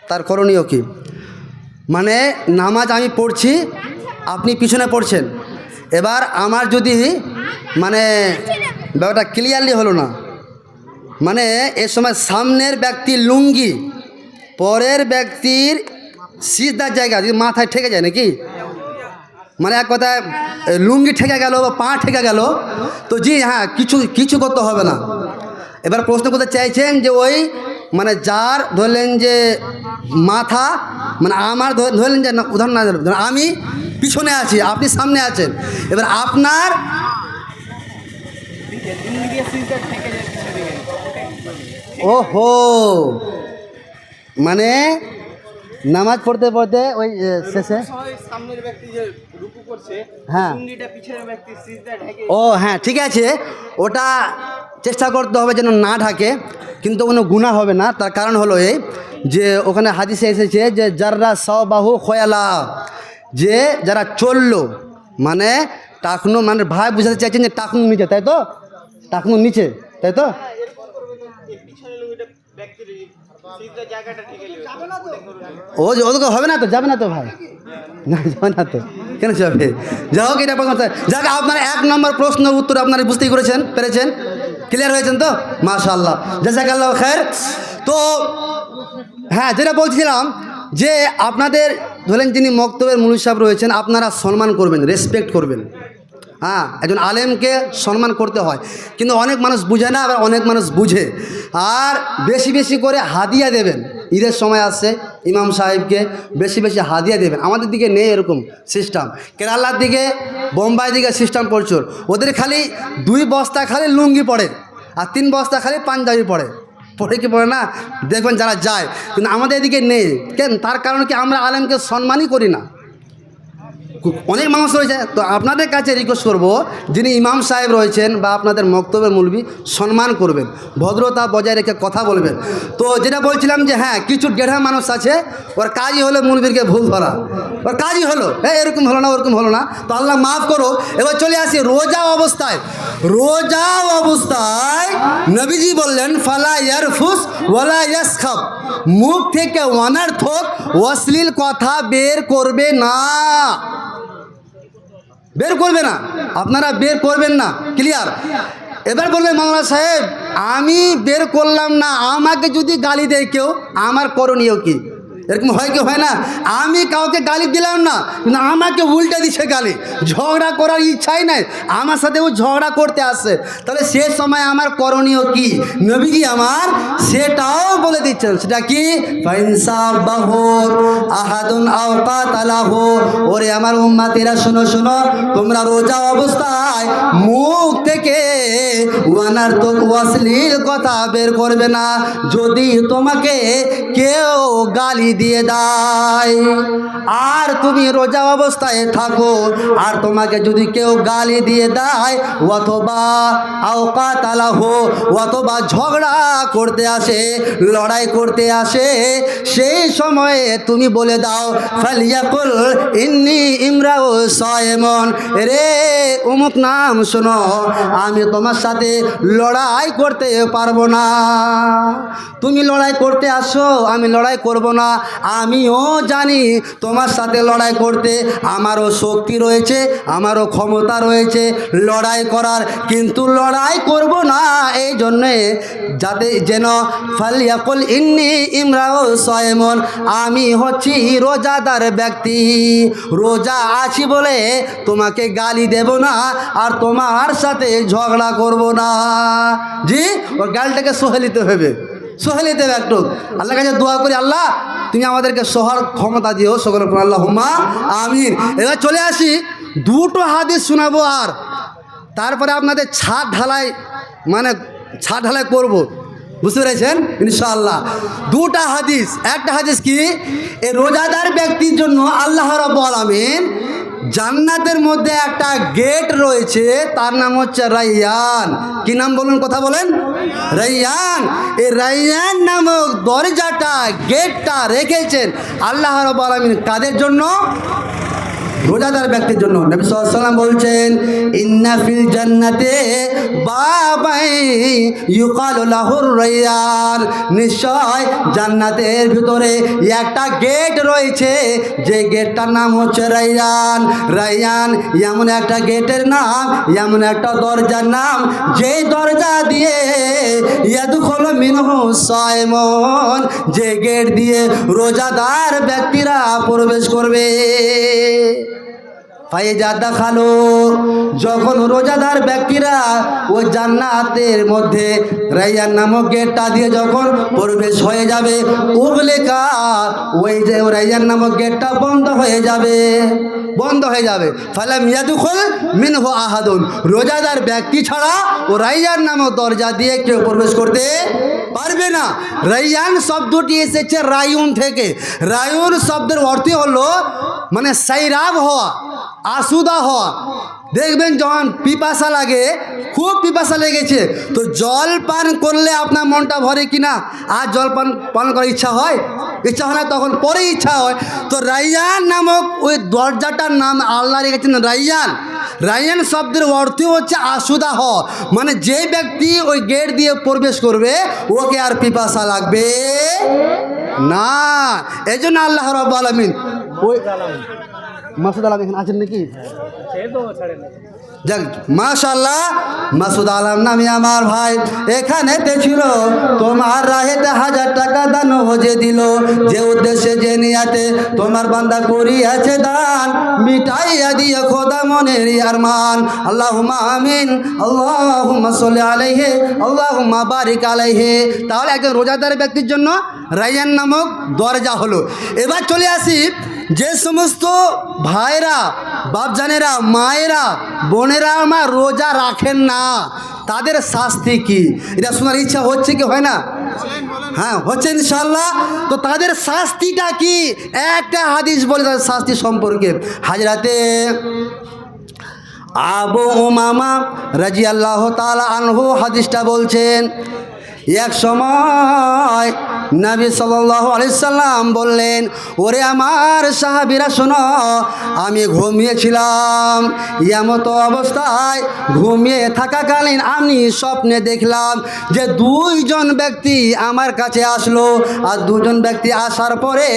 তার করণীয় কি? মানে নামাজ আমি পড়ছি, আপনি পিছনে পড়ছেন, এবার আমার যদি মানে ব্যাপারটা ক্লিয়ারলি হলো না, মানে এ সময় সামনের ব্যক্তির লুঙ্গি পরের ব্যক্তির সিজদার জায়গা যদি মাথায় ঠেকে যায় নাকি, মানে এক কথায় লুঙ্গি ঠেকে গেল বা পা ঠেকে গেল, তো জি হ্যাঁ, কিছু করতে হবে না। এবার প্রশ্ন করতে চাইছেন যে ওই মানে যার ধরলেন যে মাথা, মানে আমার ধরলেন যে উদাহরণ না, আমি পিছনে আছি, আপনি সামনে আছেন, এবার আপনার ওহো, মানে নামাজ পড়তে পড়তে ওই শেষে সামনের ব্যক্তি যে রুকু করছে, হ্যাঁ, লুঙ্গিটা পিছনের ব্যক্তি সিজদা ঢেকে। ও হ্যাঁ, ঠিক আছে, ওটা চেষ্টা করতে হবে যেন না ঢাকে, কিন্তু কোনো গুনাহ হবে না। তার কারণ হলো এই যে ওখানে হাদিসে এসেছে যে যাররা সাওবাহু খয়ালা, যে যারা চললো, মানে টাকনু, মানে ভাই বুঝাতে চাইছেন যে টাকনু নিচে, তাই তো? টাকনু নিচে, তাই তো? পিছনের লুঙ্গিটা ব্যক্তির সিজদা জায়গাটা ঠেকে ও যে ওদিকে হবে না তো, যাবে না তো ভাই, না যাবে না তো, কেন যাবে? যা হোক, এটা যাক, আপনার 1 নম্বর প্রশ্নের উত্তর আপনারা বুঝতেই পেরেছেন, ক্লিয়ার হয়েছেন তো? মাশাআল্লাহ, জাযাকাল্লাহু খায়র। তো হ্যাঁ, যেটা বলছিলাম যে আপনাদের ধরেন যিনি মক্তবের মুলবি সাহেব রয়েছেন, আপনারা সম্মান করবেন, রেসপেক্ট করবেন। হ্যাঁ, একজন আলেমকে সম্মান করতে হয়, কিন্তু অনেক মানুষ বুঝে না, আবার অনেক মানুষ বুঝে। আর বেশি বেশি করে হাদিয়া দেবেন, ঈদের সময় আসছে, ইমাম সাহেবকে বেশি বেশি হাদিয়া দেবেন। আমাদের দিকে নেই এরকম সিস্টেম, কেরালার দিকে, বোম্বাই দিকে সিস্টেম প্রচুর, ওদের খালি 2 বস্তা খালি লুঙ্গি পড়ে আর 3 বস্তা খালি পাঞ্জাবি পড়ে, পড়ে কি পড়ে না দেখবেন যারা যায়, কিন্তু আমাদের এদিকে নেই কেন? তার কারণ কি আমরা আলেমকে সম্মানই করি না। অনেক মানুষ রয়েছে, তো আপনাদের কাছে রিকোয়েস্ট করব, যিনি ইমাম সাহেব রয়েছেন বা আপনাদের মক্তবের মৌলবি, সম্মান করবেন, ভদ্রতা বজায় রেখে কথা বলবেন। তো যেটা বলছিলাম যে হ্যাঁ, কিছু ডেঢ়া মানুষ আছে, ওর কাজই হলো মৌলবীরকে ভুল ধরা, ওর কাজই হলো হ্যাঁ এরকম হলো না ওরকম হলো না, তো আল্লাহ মাফ করো। এবার চলে আসি রোজা অবস্থায়। রোজা অবস্থায় নবীজি বললেন ফালা ইয়ারফুস ওয়ালা ইয়াসখাব, মুখ থেকে অনর্থক অশ্লীল কথা বের করবে না, বের করবে না, আপনারা বের করবেন না, ক্লিয়ার? এবার বললেন মাওলানা সাহেব আমি বের করলাম না, আমাকে যদি গালি দেয় কেউ আমার করণীয় কি? এরকম হয় কি হয় না? আমি কাউকে গালি দিলাম না, কিন্তু আমাকে উল্টে দিচ্ছে গালি, ঝগড়া করার ইচ্ছাই নাই, আমার সাথেও ঝগড়া করতে আসছে, তাহলে সে সময় আমার করণীয় কি? নবীজি আমার সেটাও বলে দিচ্ছেন, সেটা কি? আহাদুন আওকাতালাহু, ওরে আমার উম্মতিরা শোনো শোনো, তোমরা রোজা অবস্থায় মুখ থেকে অনর্থক অশ্লীল কথা বের করবে না। যদি তোমাকে কেউ গালি দিয়ে দেয় আর তুমি রোজা অবস্থায় থাকো, আর তোমাকে যদি কেউ গালি দিয়ে দেয় অথবা আওকাতালাহু, অথবা ঝগড়া করতে আসে, লড়াই করতে আসে, সেই সময়ে তুমি বলে দাও ফালিয়াকুল ইন্নী ইমরাউ সায়েমুন, রে অমুক নাম শোনো, আমি তোমার সাথে লড়াই করতে পারবো না, তুমি লড়াই করতে আসো, আমি লড়াই করব না, আমিও জানি তোমার সাথে লড়াই করতে আমারও শক্তি রয়েছে, আমারও ক্ষমতা রয়েছে লড়াই করার, কিন্তু লড়াই করব না এই জন্যে যাতে যেন ফালিয়াকুল ইন্নী ইমরাউ সায়েমুন, আমি হচ্ছি রোজাদার ব্যক্তি, রোজা আছি বলে তোমাকে গালি দেব না আর তোমার সাথে ঝগড়া করব না। জি, ওর গালটাকে সহেলিতে হবে, সহেলিতে হবে একটু। আল্লাহর কাছে দোয়া করি, আল্লাহ তুমি আমাদেরকে সহার ক্ষমতা দিও, সকলের উপর আল্লাহুম্মা আমিন। এবার চলে আসি, দুটো হাদিস শোনাবো আর তারপরে আপনাদের ছাদ ঢালাই, মানে ছাদ ঢালাই করব, বুঝতে পেরেছেন ইনশাআল্লাহ। দুটা হাদিস, একটা হাদিস কি, এই রোজাদার ব্যক্তির জন্য আল্লাহ রাব্বুল আলামিন জান্নাতের মধ্যে একটা গেট রয়েছে, তার নাম হচ্ছে রাইয়ান। কি নাম বলুন, কথা বলেন, রাইয়ান। এই রাইয়ান নামক দরজাটা, গেটটা রেখেছেন আল্লাহ রাব্বুল আলামিন কাদের জন্য? রোজাদার ব্যক্তির জন্য। নবী সাল্লাল্লাহু আলাইহি ওয়াসাল্লাম বলছেন ইন্না ফিল জান্নাতে বাবাই ইউকালু লাহুর রাইয়ান, নিশ্চয় জান্নাতের ভিতরে একটা গেট রয়েছে, যে গেটটার নাম হচ্ছে রাইয়ান। রাইয়ান এমন একটা গেটের নাম, এমন একটা দরজার নাম, যে দরজা দিয়ে ইয়াদখুলু মিনহু সায়েমুন, যে গেট দিয়ে রোজাদার ব্যক্তিরা প্রবেশ করবে। ফাইজা দাখালু, যখন রোজাদার ব্যক্তিরা ওই জান্নাতের মধ্যে রাইয়ান নামক গেটটা দিয়ে যখন প্রবেশ হয়ে যাবে, উগলিকা, ওই যে রাইয়ান নামক গেটটা বন্ধ হয়ে যাবে, বন্ধ হয়ে যাবে। ফালাম ইয়াদখুল মিনহু আহাদুন, রোজাদার ব্যক্তি ছাড়া ও রাইয়ান নামক দরজা দিয়ে কেউ প্রবেশ করতে পারবে না। রাইয়ান শব্দটি এসেছে রায়ুন থেকে। রায়ুন শব্দের অর্থ হলো মানে সাইরাব হওয়া, আসুদা হওয়া। দেখবেন যখন পিপাসা লাগে, খুব পিপাসা লেগেছে, তো জল পান করলে আপনার মনটা ভরে কিনা? আর জল পান করার ইচ্ছা হয়? ইচ্ছা হয় না, তখন পরে ইচ্ছা হয়। তো রাইয়ান নামক ওই দরজাটার নাম আল্লাহ রেখেছেন রাইয়ান। রাইয়ান শব্দের অর্থ হচ্ছে আসুদা হওয়া, মানে যে ব্যক্তি ওই গেট দিয়ে প্রবেশ করবে ওকে আর পিপাসা লাগবে না। এই জন্য আল্লাহ রাব্বুল আলামিন ওই মাসুদ আলম এখানে আছেন নাকি? যাক মাশাআল্লাহ, মাসুদ আলম নামি আমার ভাই এখানেতে ছিল, তোমার রাহেতে 1000 টাকা দান হজে দিল, যে উদ্দেশ্যে যে নিয়াতে তোমার বান্দা করিয়াছে দান, মিটাইয়া দিয়ে খোদা মনের আরমান। আল্লাহুম্মা আমিন, আল্লাহুম্মা সাল্লি আলাইহি, আল্লাহুম্মা বারিক আলাইহি। তাহলে একজন রোজাদার ব্যক্তির জন্য রাইয়ান নামক দরজা হলো। এবার চলে আসি, যে সমস্ত ভাইরা, বাপজানেরা, মায়েরা, বোনেরা আমার রোজা রাখেন না, তাদের শাস্তি কি, এটা শোনার ইচ্ছা হচ্ছে কি হয় না? হ্যাঁ হচ্ছে ইনশাআল্লাহ। তো তাদের শাস্তিটা কি, একটা হাদিস বলে তাদের শাস্তি সম্পর্কে। হাজরাতে আবু উমামা রাদিয়াল্লাহু তাআলা আনহু হাদিসটা বলছেন, এক সময় নবী সাল্লাল্লাহু আলাইহি সাল্লাম বললেন, ওরে আমার সাহাবীরা শোনো, আমি ঘুমিয়েছিলাম, এমত অবস্থায় ঘুমিয়ে থাকাকালীন আমি স্বপ্নে দেখলাম যে দুইজন ব্যক্তি আমার কাছে আসলো, আর দুজন ব্যক্তি আসার পরে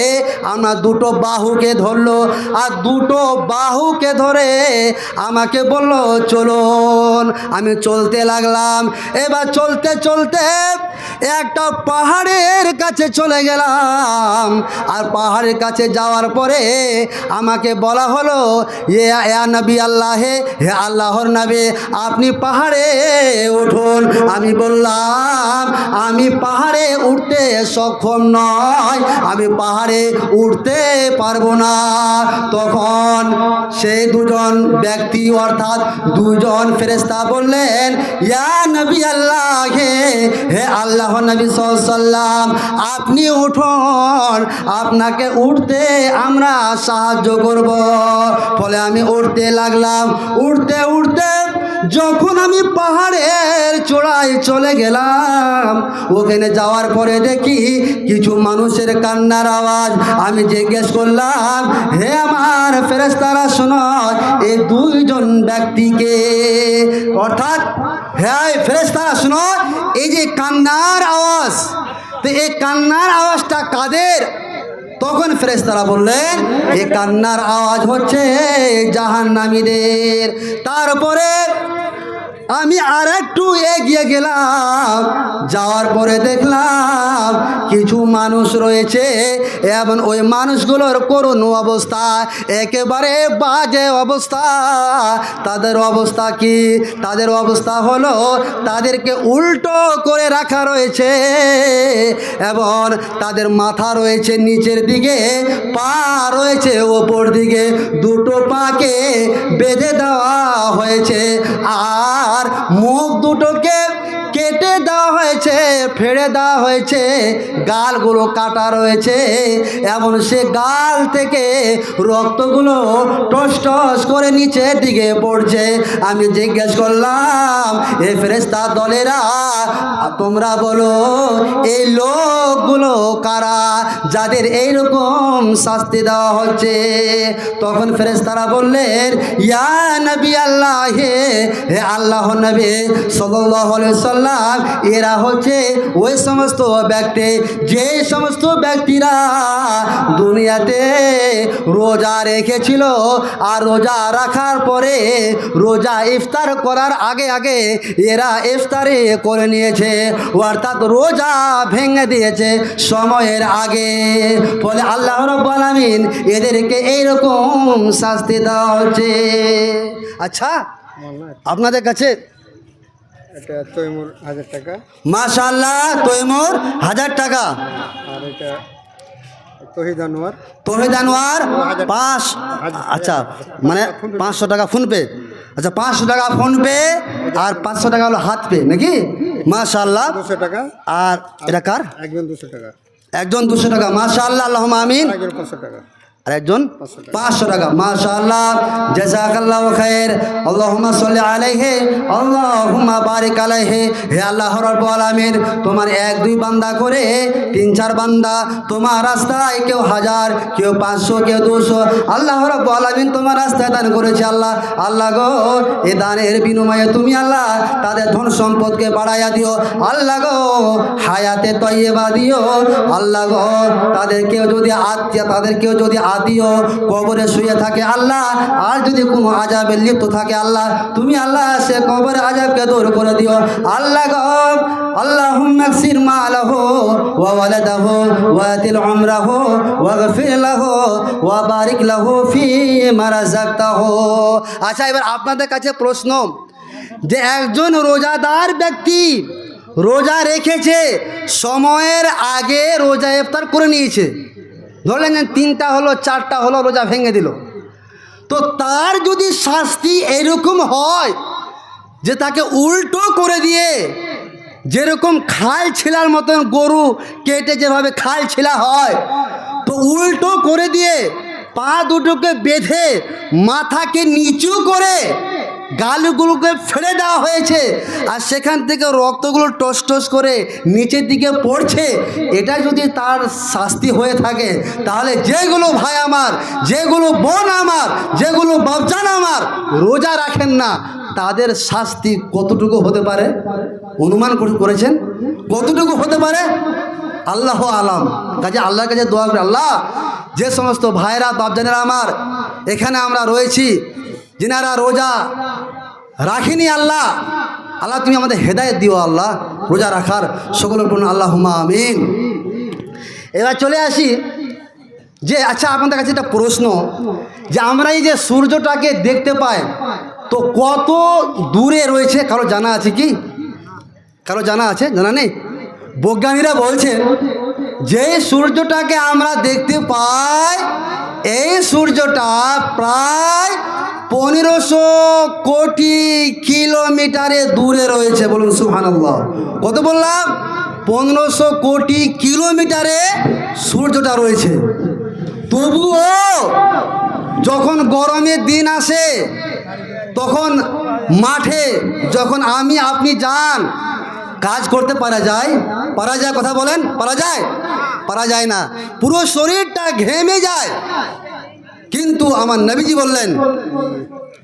আমার দুটো বাহুকে ধরলো, আর দুটো বাহুকে ধরে আমাকে বলল চলুন। আমি চলতে লাগলাম। এবার চলতে চলতে একটা পাহাড়ের কাছে চলে গেলাম, আর পাহাড়ের কাছে যাওয়ার পরে আমাকে বলা হলো, ইয়া নবী আল্লাহ, হে আল্লাহর নবী, আপনি পাহাড়ে উঠুন। আমি বললাম আমি পাহাড়ে উঠতে সক্ষম নয়, আমি পাহাড়ে উঠতে পারবো না। তখন সেই দুজন ব্যক্তি অর্থাৎ দুজন ফেরেশতা বললেন, ইয়া নবী আল্লাহ, হে আল্লাহ নবী সাল্লাল্লাহু আলাইহি সাল্লাম, আপনি উঠুন, আপনাকে উঠতে আমরা সাহায্য করব। ফলে আমি উঠতে লাগলাম। উঠতে উঠতে যখন আমি পাহাড়ের চূড়ায় চলে গেলাম, ওখানে যাওয়ার পরে দেখি কিছু মানুষের কান্নার আওয়াজ। আমি জিজ্ঞেস করলাম, হে আমার ফেরেশতারা শোনো, এই দুইজন ব্যক্তিকে, অর্থাৎ হ্যাঁ ফেরেশতারা শোনো, এই যে কান্নার আওয়াজ, তো এই কান্নার আওয়াজটা কাদের? তখন ফেরেশতারা বললেন, এই কান্নার আওয়াজ হচ্ছে জাহান্নামীদের। তারপরে আমি আর একটু এগিয়ে গেলাম, যাওয়ার পরে দেখলাম কিছু মানুষ রয়েছে এবং ওই মানুষগুলোর করুণ অবস্থা, একেবারে বাজে অবস্থা। তাদের অবস্থা কি? তাদের অবস্থা হলো তাদেরকে উল্টো করে রাখা রয়েছে এবং তাদের মাথা রয়েছে নিচের দিকে, পা রয়েছে ওপর দিকে, দুটো পাকে বেঁধে দেওয়া হয়েছে, আর মুখ দুটোকে কেটে দেওয়া হয়েছে, ফেড়ে দেওয়া হয়েছে, গালগুলো কাটা রয়েছে এবং সে গাল থেকে রক্তগুলো টস টস করে নিচের দিকে পড়ছে। আমি জিজ্ঞেস করলাম, এ ফেরেশতা দলেরা, তোমরা বলো এই লোকগুলো কারা যাদের এইরকম শাস্তি দেওয়া হচ্ছে? তখন ফেরেশতারা বললেন, ইয়া নবী আল্লাহ, হে আল্লাহ নবী সাল্লাল্লাহু আলাইহি সাল্লাম, এরা হচ্ছে ওই সমস্ত ব্যক্তি, যে সমস্ত ব্যক্তিরা দুনিয়াতে রোজা রেখেছিল, আর রোজা রাখার পরে রোজা ইফতার করার আগে আগে এরা ইফতারি করে নিয়েছে, অর্থাৎ রোজা ভেঙে দিয়েছে সময়ের আগে। ফলে আল্লাহ রাব্বুল আলামিন এদেরকে এইরকম শাস্তি দেওয়া হচ্ছে। আচ্ছা, আপনাদের কাছে এটা তৈমুর 1000 টাকা, মাশাআল্লাহ, তৈমুর 1000 টাকা, আর এটা তহিদ আনোয়ার তহিদ আনোয়ার 5, আচ্ছা মানে 500 টাকা ফোনপে, আচ্ছা 500 টাকা ফোনপে আর 500 টাকা হলো হাত পে নাকি? মাশাআল্লাহ। 200 টাকা, আর এটা কার? একজন 200 টাকা, একজন 200 টাকা, মাশাআল্লাহ, আল্লাহুম্মা আমিন। একজন 500 টাকা, আর একজন 500 টাকা, মাশাআল্লাহ, জাযাকাল্লাহু খাইর, আল্লাহুম্মা সাল্লি আলাইহি, আল্লাহুম্মা বারিক আলাইহি। হে আল্লাহ রাব্বুল আলামিন, তোমার 1-2 বান্দা করে 3-4 বান্দা তোমার রাস্তায়, কেউ 1000, কেউ 500, কেউ 200, আল্লাহ রাব্বুল আলামিন তোমার রাস্তায় দান করেছে। আল্লাহ, আল্লাহ গো, এই দানের বিনিময়ে তুমি আল্লাহ তাদের ধন সম্পদকে বাড়াইয়া দিও। আল্লাহ গো, হায়াতে তয়্যিবা দিও। আল্লাহ গো, তাদেরকেও যদি আদিও কবরে শুয়ে থাকে আল্লাহ, আর যদি কোনো আযাবে লিপ্ত থাকে আল্লাহ, তুমি আল্লাহ সে কবরের আযাবকে দূর করে দিও। আল্লাহ গো, আল্লাহুম্মা আকসির মালাহু ওয়া ওয়ালাদাহু ওয়া আতিল উমরাহু ওয়াগফির লাহু ওয়া বারিক লাহু ফীমা রাযাকতাহু। আচ্ছা, এবার আপনাদের কাছে প্রশ্ন, যে একজন রোজাদার ব্যক্তি রোজা রেখেছে, সময়ের আগে রোজা ইফতার করে নিয়েছে, ধরলেন 3টা হলো 4টা হলো, রোজা ভেঙে দিল, তো তার যদি শাস্তি এরকম হয় যে তাকে উল্টো করে দিয়ে, যেরকম খাল ছিলার মতন গরু কেটে যেভাবে খাল ছিলা হয়, তো উল্টো করে দিয়ে পা দুটোকে বেঁধে মাথাকে নিচু করে গালগুলোকে ফেলে দেওয়া হয়েছে, আর সেখান থেকে রক্তগুলো টস টস করে নিচের দিকে পড়ছে। এটা যদি তার শাস্তি হয়ে থাকে, তাহলে যেগুলো ভাই আমার, যেগুলো বোন আমার, যেগুলো বাপজান আমার রোজা রাখেন না, তাদের শাস্তি কতটুকু হতে পারে? অনুমান করেছেন কতটুকু হতে পারে? আল্লাহ আলাম। কাজে আল্লাহর কাছে দোয়া করি, আল্লাহ যে সমস্ত ভাইরা বাপজানেরা আমার এখানে আমরা রয়েছি, যিনারা রোজা রাখিনি, আল্লাহ আল্লাহ তুমি আমাদের হেদায়েত দিও আল্লাহ রোজা রাখার, সকলের পূর্ণ আল্লাহুম্মা আমিন। এবার চলে আসি যে আচ্ছা, আপনাদের কাছে একটা প্রশ্ন, যে আমরা এই যে সূর্যটাকে দেখতে পাই, তো কত দূরে রয়েছে? কারো জানা আছে কি? কারো জানা আছে? জানা নেই? বৈজ্ঞানিকরা বলছেন যে সূর্যটাকে আমরা দেখতে পাই, এই সূর্যটা প্রায় 1500 কোটি কিলোমিটারে দূরে রয়েছে। বলুন সুবহানাল্লাহ। কত বললাম? 1500 কোটি কিলোমিটারে সূর্যটা রয়েছে। তবুও যখন গরমের দিন আসে, তখন মাঠে যখন আমি আপনি যান, কাজ করতে পারা যায়? পারা যায়? কথা বলেন, পারা যায়? পারা যায় না, পুরো শরীরটা ঘেমে যায়। কিন্তু আমার নবীজি বললেন,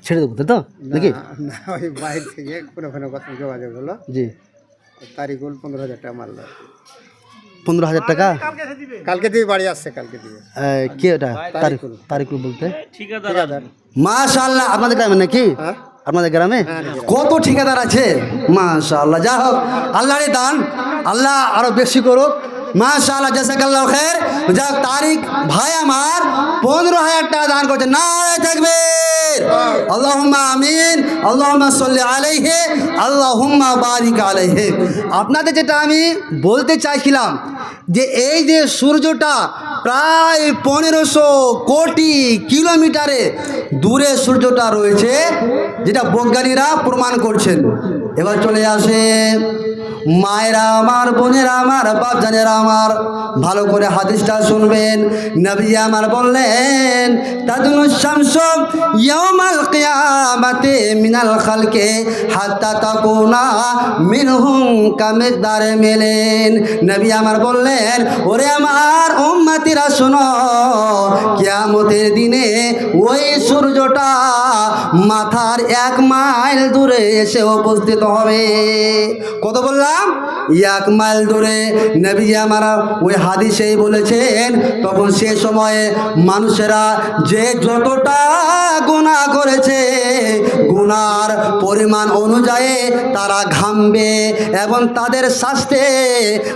ছেড়ে দেবো তো নাকি? না, ওই বাইরে থেকে কোনো কথা যোগাযোগ হলো, জি, তারিকুল 15,000 টাকা মারল। 15,000 টাকা কালকে দিয়ে বাড়ি আসছে, কালকে দিয়ে। কে ওটা? তারিকুল বলতে ঠিকাদার। মাশাআল্লাহ। আপনাদের গ্রামে নাকি? হ্যাঁ, আপনাদের গ্রামে কত ঠিকাদার আছে? মাশাআল্লাহ। যা হোক, আল্লাহরই দান, আল্লাহ আরো বেশি করুক। মাশাআল্লাহ, জাযাকাল্লাহু খায়ের। যাক, তারিক ভাই আমার 15,000 টাকা দান করছে। নারে তাকবীর, আল্লাহুম্মা আমিন, আল্লাহুম্মা সাল্লি আলাইহি, আল্লাহুম্মা বারিক আলাইহি। আপনাদের যেটা আমি বলতে চাইছিলাম, যে এই যে সূর্যটা প্রায় 1500 কোটি কিলোমিটারে দূরে সূর্যটা রয়েছে, যেটা বৈজ্ঞানিকরা প্রমাণ করছেন। এবার চলে আসে মায়েরা আমার, বোনেরা আমার, বাপজানেরা আমার, ভালো করে হাদিসটা শুনবেন। নবী আমার বললেন, তাদুনুশ শামসু ইয়াউমাল কিয়ামাতি মিনাল খালকি হাত্তা তাকুনা মিনহুম কামিকদারে মিলেন। নবী আমার বললেন, ওরে আমার উম্মতিরা শোনো, কিয়ামতের দিনে ওই সূর্যটা মাথার 1 মাইল দূরে এসে উপস্থিত হবে। কত বললাম? 1 মাইল দূরে। নবীজি আমার ওই হাদিসেই বলেছেন, তখন সে সময়ে মানুষেরা যে যতটা গুনাহ করেছে, গুনার পরিমাণ অনুযায়ী তারা ঘামবে, এবং তাদের শাস্তি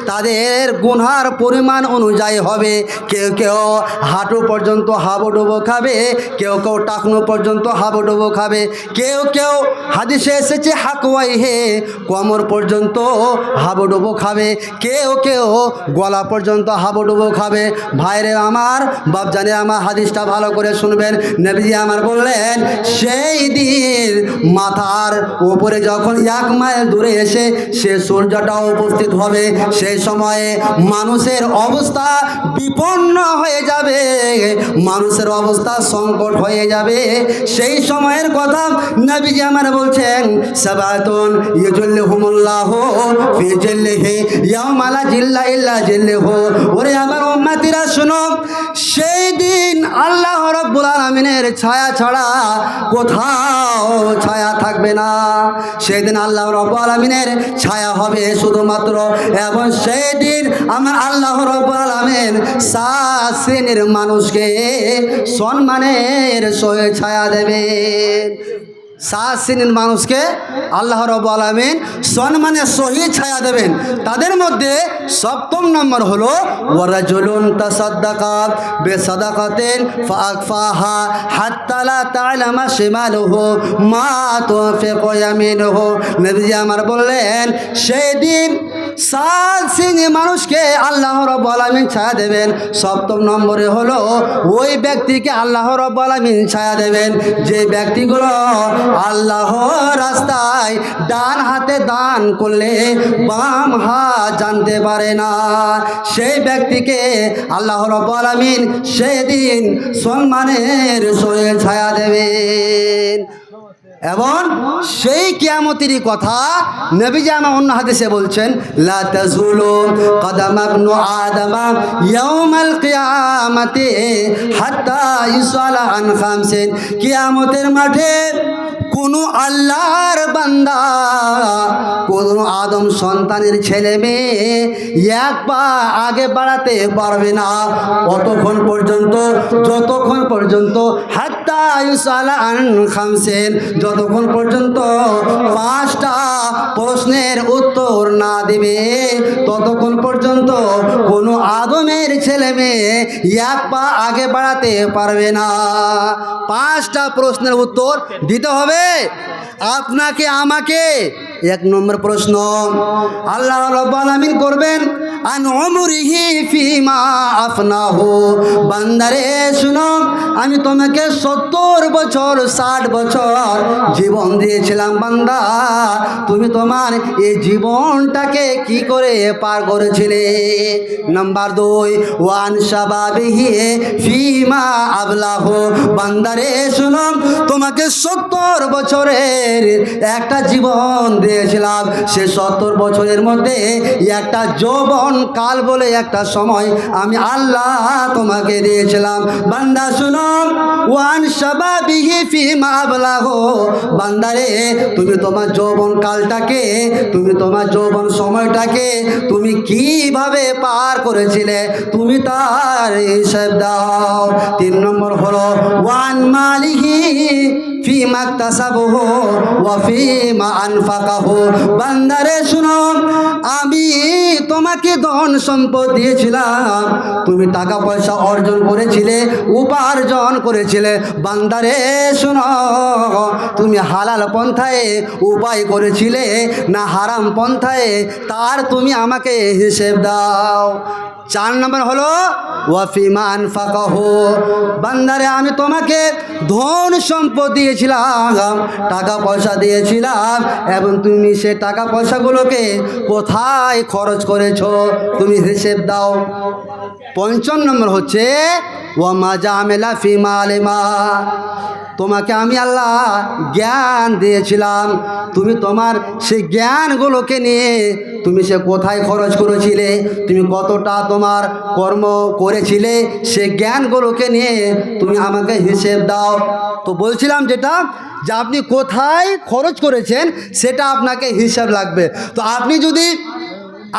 তাদের গুনার পরিমাণ অনুযায়ী হবে। কেউ কেউ হাঁটু পর্যন্ত হাবুডুবু খাবে, কেউ কেউ টাকনু পর্যন্ত হাবুডুবু খাবে, কেউ কেউ হাদিসে এসেছে হাকওয়াইহে কোমর পর্যন্ত হাবুডুবু খাবে, কেউ কেউ গলা পর্যন্ত হাবুডুবু খাবে। ভাইরে আমার, বাপজানে আমার, হাদিসটা ভালো করে শুনবেন। নবীজি আমার বললেন, সেই দিন মাথার উপরে যখন 1 মাইল দূরে এসে সে সূর্যটা উপস্থিত হবে, সেই সময়ে মানুষের অবস্থা বিপন্ন হয়ে যাবে, মানুষের অবস্থা সংকট হয়ে যাবে। সেই সময়ের কথা নবীজি আমার বলছেন, সাবাতুন ইউজিল্লুহুমুল্লাহু ফি জিল্লিহি ইয়াওমা লা জিল্লা ইল্লা জিল্লুহু। ওরে আমার উম্মতিরা শুনো, সেই দিন আল্লাহ রাব্বুল আলামিনের ছায়া ছাড়া কোথাও ছায়া থাকবে না। সেই দিন আল্লাহ রাব্বুল আলামিনের ছায়া হবে শুধুমাত্র, এবং সেই দিন আমার আল্লাহ রাব্বুল আলামিন 7 শ্রেণীর মানুষকে সম্মানের সহিত ছায়া দেবেন। 7 শ্রেণীর মানুষকে আল্লাহ রাব্বুল আলামিন সম্মানের সহিত ছায়া দেবেন। তাদের মধ্যে 7ম নম্বর হলো, ওয়ারাজুলুন তাসাদ্দাকা বিসাদাকাতিন ফাআকফাহা হাত্তা লা তা'লামা শিমালুহু মা তুনফিকু ইয়ামিনুহু। নবীজি আমার বললেন, সেই দিন সাত শ্রেণী মানুষকে আল্লাহ রাব্বুল আলামিন ছায়া দেবেন। সপ্তম নম্বরে হলো ওই ব্যক্তিকে আল্লাহ রাব্বুল আলামিন ছায়া দেবেন যে ব্যক্তিগুলো আল্লাহর রাস্তায় ডান হাতে দান করলে বাম হাত জানতে পারে না, সেই ব্যক্তিকে আল্লাহ রাব্বুল আলামিন সেদিন সম্মানের সঙ্গে ছায়া দেবেন। এবং সেই কিয়ামতেরই কথা নবীজি আমার অন্য হাদিসে বলছেন, লা তাজুলু কদাম ইবনু আদম ইয়াউমাল কিয়ামতি হাত্তা ইউসালা আন খামসিন। কিয়ামতের মাঠে কোনো আল্লাহর বান্দা, কোনো আদম সন্তানের ছেলে মেয়ে এক পা আগে বাড়াতে পারবে না অতক্ষণ পর্যন্ত, যতক্ষণ পর্যন্ত হাত্তা ইউসালা আন খামসিন, যতক্ষণ পর্যন্ত 5টা প্রশ্নের উত্তর না দিবে ততক্ষণ পর্যন্ত কোনো আদমের ছেলে মেয়ে এক পা আগে বাড়াতে পারবে না। 5টা প্রশ্নের উত্তর দিতে হবে আপনাকে আমাকে। 1 নম্বর প্রশ্ন আল্লাহ রাব্বুল আলামিন করবেন, আন উমরিহি ফিমা আফনাহু। বান্দারে শুনো, আমি তোমাকে 70 বছর 60 বছর জীবন দিয়েছিলাম বান্দা, তুমি তোমার এই জীবনটাকে কি করে পার করেছিলে। নাম্বার 2 ওয়ান শাবাবিহি ফিমা আবলাহু। বান্দারে শুনো, তোমাকে 70 বছরের একটা জীবন দিয়েছিলাম, সে 70 বছরের মধ্যে একটা যৌবন কাল বলে একটা সময় আমি আল্লাহ তোমাকে দিয়েছিলাম। বান্দা শুনো, ওয়ান শাবাবিহি ফিমা আবলাহু। বান্দারে তুমি তোমার যৌবন কালটাকে, তুমি তোমার যৌবন সময়টাকে তুমি কিভাবে পার করেছিলে, তুমি তার হিসাব দাও। 3 নম্বর হলো ওয়ান মালিহি ফিমা ইকতাসাবহু ওয়া ফিমা আনফাকাহু। বান্দারে শুনো, আমি তোমাকে ধন সম্পদ দিয়েছিলাম, তুমি টাকা পয়সা অর্জন করেছিলে, উপার্জন করেছিলে। বান্দারে শুনো, তুমি হালাল পন্থায় উপায় করেছিলে না হারাম পন্থায়, তার তুমি আমাকে হিসেব দাও। 4 নম্বর হলো ওয়াফিমা আনফাকাহু। বান্দারে আমি তোমাকে ধন সম্পদ দিয়েছিলাম, টাকা পয়সা দিয়েছিলাম, এবং তুমি সে টাকা পয়সাগুলোকে কোথায় খরচ করেছো তুমি হিসেব দাও। 5 নম্বর হচ্ছে ওয়ামা জামেলা ফিমা আলিমা। তোমাকে আমি আল্লাহ জ্ঞান দিয়েছিলাম, তুমি তোমার সেই জ্ঞানগুলোকে নিয়ে তুমি সে কোথায় খরচ করেছিলে, তুমি কতটা তোমার কর্ম করেছিলে, সে জ্ঞানগুলোকে নিয়ে তুমি আমাকে হিসেব দাও। তো বলছিলাম যেটা, যে আপনি কোথায় খরচ করেছেন সেটা আপনাকে হিসাব লাগবে। তো আপনি যদি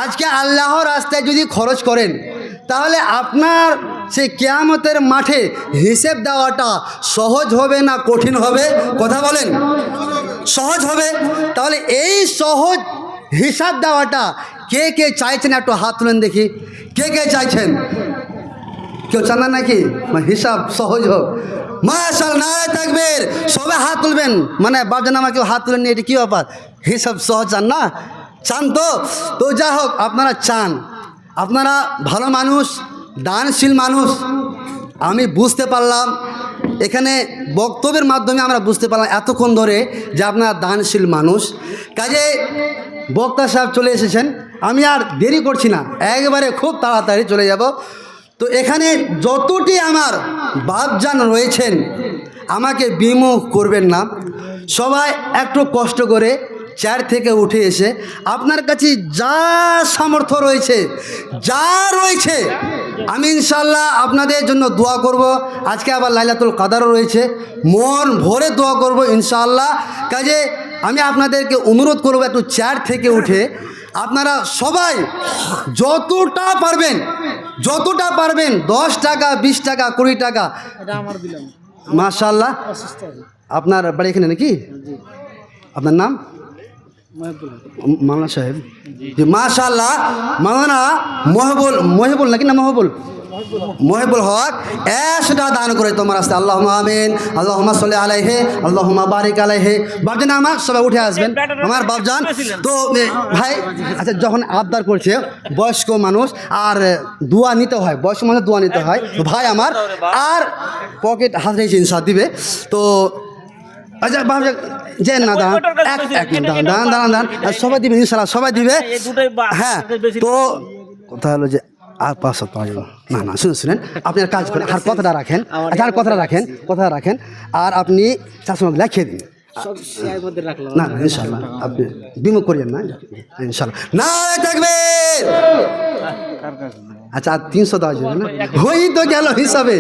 আজকে আল্লাহর রাস্তায় যদি খরচ করেন, তাহলে আপনার সেই কিয়ামতের মাঠে হিসেব দেওয়াটা সহজ হবে না কঠিন হবে? কথা বলেন। সহজ হবে। তাহলে এই সহজ হিসাব দেওয়াটা কে কে চাইছেন একটু হাত তুলেন দেখি। কে কে চাইছেন? কেউ চান না নাকি হিসাব সহজ হোক? মাশাআল্লাহ, নারায়ে তাকবীর। সবাই হাত তুলবেন, মানে বাপজান আমাকে হাত তুলেন নিয়ে, এটা কী ব্যাপার? হিসাব সহজ চান না? চান তো? তো যা হোক, আপনারা চান, আপনারা ভালো মানুষ, দানশীল মানুষ। আমি বুঝতে পারলাম এখানে বক্তব্যের মাধ্যমে আমরা বুঝতে পারলাম এতক্ষণ ধরে যে আপনারা দানশীল মানুষ। কাজে বক্তা সাহেব চলে এসেছেন, আমি আর দেরি করছি না, একবারে খুব তাড়াতাড়ি চলে যাব। তো এখানে যতটি আমার বাপজান রয়েছেন আমাকে বিমুখ করবেন না, সবাই একটু কষ্ট করে চেয়ার থেকে উঠে এসে আপনার কাছে যা সামর্থ্য রয়েছে, যা রয়েছে, আমি ইনশাল্লাহ আপনাদের জন্য দোয়া করব। আজকে আবার লাইলাতুল কাদারও রয়েছে, মন ভরে দোয়া করব ইনশাআল্লাহ। কাজে আমি আপনাদেরকে অনুরোধ করব একটু চেয়ার থেকে উঠে আপনারা সবাই যতটা পারবেন 10 টাকা, 20 টাকা, 20 টাকা, মাশাআল্লাহ। আপনার বাড়ি এখানে নাকি? আপনার নাম? মাওলানা সাহেব। জি মাশাআল্লাহ। মাওলানা মহিবুল নাকি না? মহিবুল মহিবুল হক 100 টাকা দান করে তোমার আসতে আল্লাহুম্মা আমিন আল্লাহুম্মা সাল্লি আলাইহি আল্লাহুম্মা বারিক আলাইহি। বাপজান আমার সবাই উঠে আসবেন আমার বাপজান। তো ভাই আচ্ছা যখন আবদার করছে বয়স্ক মানুষ আর দোয়া নিতে হয়, বয়স্ক মানুষ দোয়া নিতে হয়, তো ভাই আমার আর পকেট হাত রেখে ইনশাআল্লাহ দিবে। তো আচ্ছা বাপজান যে না দাঁড়ান এক মিনিট দাঁড়ান দাঁড়ান দাঁড়ান সবাই দিবে ইনশাআল্লাহ সবাই দিবে। হ্যাঁ তো কথা হলো যে আর 500 পাওয়া যাবে না না শুনুন আপনি আর কাজ করেন আর কথাটা রাখেন, আচ্ছা আর কথাটা রাখেন আর আপনি চাষমাকে লিখিয়ে দিন না ইনশাল্লাহ আপনি বিমুখ করিয়েন না ইনশাল্লাহ না থাকবে। আচ্ছা আর 300 দেওয়া যাবে না হই তো গেল হিসাবে।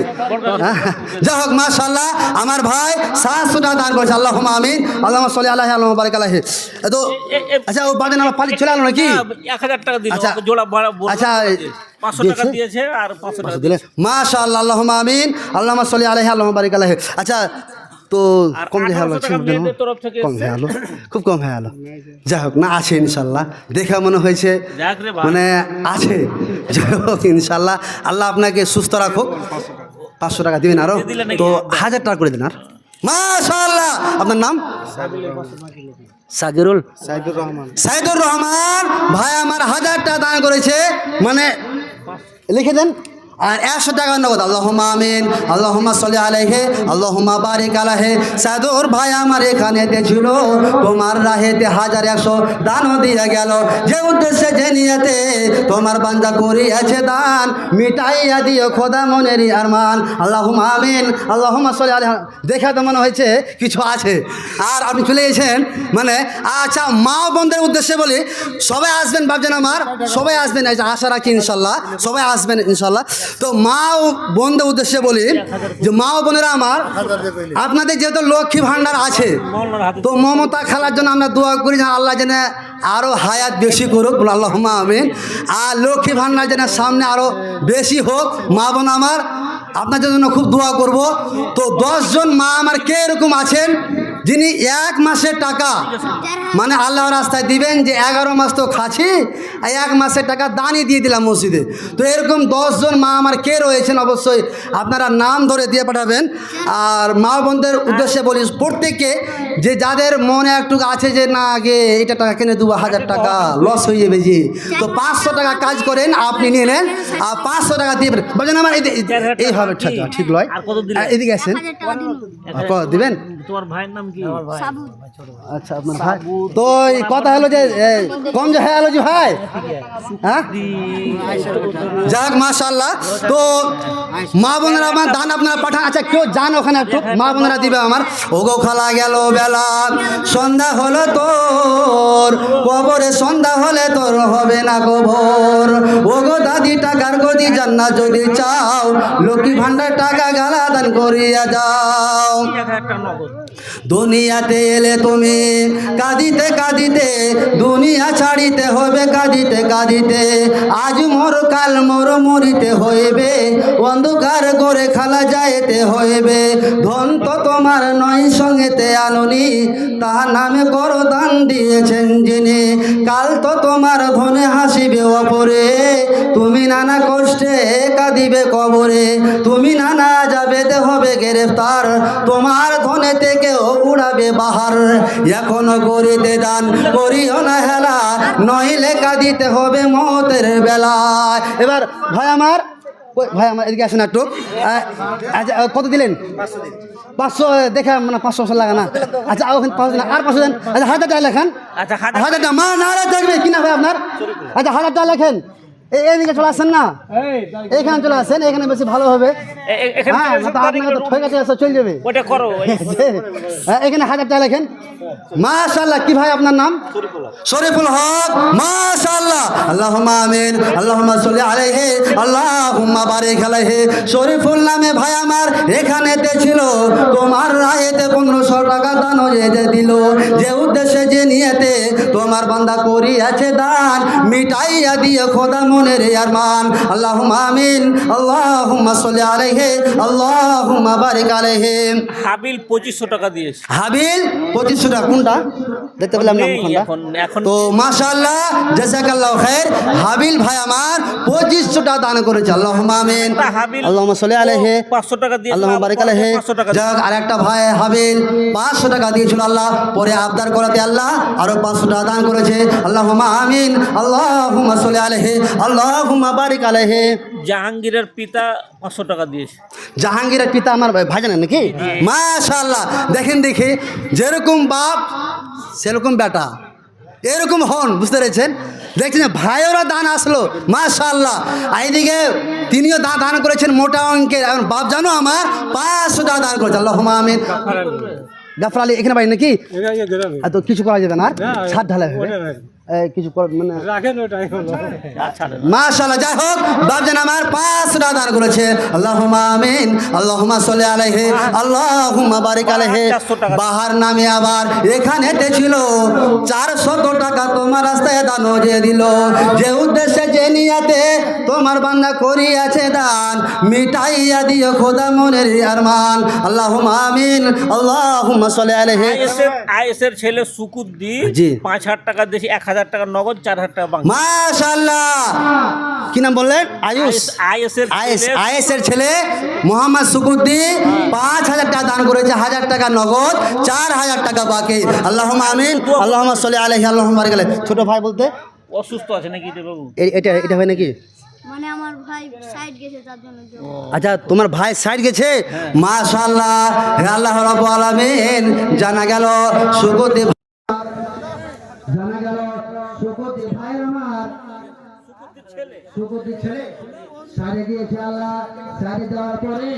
যাই হোক মাশাআল্লাহ আমার ভাই 700 টাকা দান করেছে আল্লাহুম্মা আমিন আল্লাহুম্মা সাল্লি আলাইহি আল্লাহুম্মা বারিক আলাইহি। তো আচ্ছা ও বাজে আমার পালি চলে আলো নাকি 1000 টাকা দিল আচ্ছা জোড়া আচ্ছা 500 টাকা দিয়েছে আর 500 টাকা দিলে মাশাআল্লাহ আল্লাহুম্মা আমিন আল্লাহুম্মা সাল্লি আলাইহি আল্লাহুম্মা বারিক আলাইহি। আচ্ছা তো কম হয়ে গেল কম হয়ে গেল খুব কম হয়ে গেল। যাই হোক না আছে ইনশাল্লাহ দেখা মনে হয়েছে মানে আছে। যাই হোক ইনশাল্লাহ আল্লাহ আপনাকে সুস্থ রাখুক। 500 টাকা দিবেন আরো তো 1000 টাকা করে দিন আর মাশাআল্লাহ। আপনার নাম সাইদুর রহমান ভাই আমার 1000 টাকা দান করেছে মানে লিখে দেন আর 100 টাকা নগদ আল্লাহুম্মা আমিন আল্লাহুম্মা সাল্লি আলাইহি আল্লাহুম্মা বারিক আলাইহি। সাদুর ভাই আমার এখানেতে ছিল তোমার রাহেতে 1000 100 দানও দিয়ে গেল যে উদ্দেশ্যে যে নিয়তে তোমার বান্দা করিয়াছে দান মিটাইয়া দিও খোদা মনের আরমান আল্লাহুম্মা আমিন আল্লাহুম্মা সাল্লি আলাইহি। দেখা তো মনে হয়েছে কিছু আছে আর আপনি চলে গেছেন মানে আচ্ছা মা বোনদের উদ্দেশ্যে বলি সবাই আসবেন বাপজান আমার সবাই আসবেন আশা রাখি ইনশাল্লাহ সবাই আসবেন ইনশাল্লাহ। তো মা ও বোনদের উদ্দেশ্যে বলি যে মা ও বোনেরা আমার আপনাদের যেহেতু লক্ষ্মী ভাণ্ডার আছে তো মমতা খেলার জন্য আমরা দোয়া করি যে আল্লাহ যেন আরও হায়াত বেশি করুক আল্লাহুম্মা আমিন। আর লক্ষ্মী ভাণ্ডার যেন সামনে আরও বেশি হোক মা বোন আমার আপনাদের জন্য খুব দোয়া করব। তো 10 জন মা আমার কে এরকম আছেন যিনি 1 মাসের টাকা মানে আল্লাহর রাস্তায় দিবেন যে 11 মাস তো খাচ্ছি 1 মাসের টাকা দানই দিয়ে দিলাম মসজিদে। তো এরকম 10 জন মা আমার কে রয়েছেন অবশ্যই আপনারা নাম ধরে দিয়ে পাঠাবেন। আর মা বোনদের উদ্দেশ্যে বলি প্রত্যেককে যে যাদের মনে একটু আছে যে না আগে এটা টাকা কিনে দেবো 1000 টাকা লস হয়ে যাবে যে তো 500 টাকা কাজ করেন আপনি নিয়ে নেন আর 500 টাকা দিয়ে বলেন আমার এইভাবে ঠিক লয় এদিকে আসেন দিবেন। তোমার ভাইয়ের নাম কি? আচ্ছা আপনার ভাই তো এই কথা হলো যে কম যে হয়ে গেল যে ভাই হ্যাঁ যাক মাশাআল্লাহ। তো মা বোনেরা আমার দান আপনারা পাঠান। আচ্ছা কেউ যান ওখানে একটু মা বোনেরা দিবে আমার ওগো খালা গেল বেলা সন্ধ্যা হলো তোর কবরে সন্ধ্যা হলে তোর হবে না কবর ওগো দাদি টাকার গদি জান্নাত যদি চাও লক্ষ্মী ভান্ডার টাকা গালা দান করিয়া যাও। দুনিয়াতে এলে তুমি কাঁদিতে কাঁদিতে দুনিয়া ছাড়িতে হবে কাঁদিতে কাঁদিতে আজ মোর কাল মোর মরিতে হইবে অন্ধকার করে খালা যাইতে হইবে ধন তো তোমার নয় সঙ্গেতে আনুনি তাহার নামে করো দান দিয়েছেন যিনি কাল তো তোমার ধনে হাসিবে অপরে তুমি নানা কষ্টে কাঁদিবে কবরে তুমি নানা যাবেতে হবে গ্রেফতার তোমার ধনে থেকে উড়াবে বাহার এখনো করিতে দান করিও না হেলা নইলে কাঁদিতে হবে মতের বেলায়। এবার ভাই আমার এদিকে আসেন একটু আচ্ছা কত দিলেন 500 দেখে মানে 500 লাগা না আচ্ছা ওখানে 500 আর 500 দেন আচ্ছা 1000 টাকা লেখেন আচ্ছা 1000 টাকা মা না থাকবে কিনা ভাই আপনার আচ্ছা 1000 টাকা লেখেন এইদিকে চলে আসেন না এইখানে চলে আসেন এখানে বেশি ভালো হবে হ্যাঁ আপনাকে তো ঠিক আছে চলে যাবে ওটা করো এখানে 1000 টাকা লেখেন মাশাআল্লাহ। কি ভাই আপনার নাম? শরীফুল হক মাশাআল্লাহ আল্লাহুম্মা আমিন আল্লাহুম্মা সাল্লি আলাইহি আল্লাহুম্মা বারিক আলাইহি। শরীফুল নামে ভাই আমার এখানেতে ছিল তোমার রাহেতে 1500 টাকা দান যে দিল যে উদ্দেশ্যে যে নিয়তে তোমার বান্দা করিয়াছে দান মিটাইয়া দিয়ে খোদা মনের আরমান আল্লাহুম্মা আমিন আল্লাহুম্মা সাল্লি আলাইহি আলাইহি আল্লাহুম্মা বারিক আলাইহি। হাবিল 2500 টাকা দিয়েছে। হাবিল 2500 টাকা, কোনটা দেখতে পেলাম না নেই মুখটা। এখন তো মাশাআল্লাহ জাযাকাল্লাহু খাইর, হাবিল ভাই আমার 2500 টাকা দান করেছে, আল্লাহুম্মা আমিন। হাবিল আল্লাহুম্মা সাল্লি আলাইহি 500 টাকা দিয়েছে, আল্লাহুম্মা বারিক আলাইহি। 500 টাকা যাক, আরেকটা ভাই হাবিল 500 টাকা দিয়েছিল, আল্লাহ পরে আবদার করাতে আল্লাহ আরো 500 টাকা দান করেছে, আল্লাহুম্মা আমিন। আল্লাহুম্মা সাল্লি আলাইহি আল্লাহুম্মা বারিক আলাইহি। জাহাঙ্গীরের পিতা 500 টাকা দিয়েছে। জাহাঙ্গীরের পিতা আমার ভাইজান নাকি? মাশাআল্লাহ, দেখেন দেখি, যেরকম বাপ সেরকম বেটা, এরকম হন, বুঝতে পেরেছেন? দেখছেন ভাইয়েরা দান আসলো, মাশাআল্লাহ। এইদিকে তিনিও দান করেছেন মোটা অঙ্কের, এখন বাপ জানো আমার 500 টাকা দান করেছে, আল্লাহুম্মা আমিন। গাফর আলী এখানে বাড়ি নাকি? তো কিছু করা যাবে না, আর ছাদ ঢালাই হবে, কিছু মানে মাশাআল্লাহ। যাই হোক, বাপজান আমার 500 টাকা দান করেছে, আল্লাহুম্মা আমিন। আল্লাহুম্মা সাল্লি আলাইহি আল্লাহুম্মা বারিক আলাইহি। বাহার নামে আবার এখানেতে ছিল 400 টাকা তোমার রাস্তায় দান যে দিল, যে উদ্দেশ্যে যে নিয়াতে তোমার বান্দা করিয়াছে দান, মিটাইয়া দিও খোদা মনের আরমান, আল্লাহুম্মা আমিন। আল্লাহুম্মা সাল্লি আলাইহি। আয়েসের ছেলে সুকুদ্দি জি। 5000 টাকা দিয়েছে, 1000 টাকা নগদ, 4000 টাকা বাংলা। মাশাআল্লাহ, কি নাম বললেন? আয়ুষ। আয়েসের ছেলে মোহাম্মদ সুকুদ্দি 5000 টাকা দান করেছে, 1000 টাকা নগদ, 4000 টাকা বাকি, আল্লাহুম্মা আমিন। আল্লাহুম্মা সাল্লি আলাইহি আল্লাহুম্মা বারিক আলাইহি। ছোট ভাই বলতে অসুস্থ আছে নাকি রে বাবু? এটা হয় নাকি? মানে আমার ভাই সাইড গেছে তার জন্য আচ্ছা, তোমার ভাই সাইড গেছে, মাশাআল্লাহ। হে আল্লাহ রাব্বুল আলামিন, জানা গেল সুকুদ্দি ভাই আমার সুকুদ্দি ছেলে সারে গিয়েছে, আল্লাহ সারে দেওয়ার পরে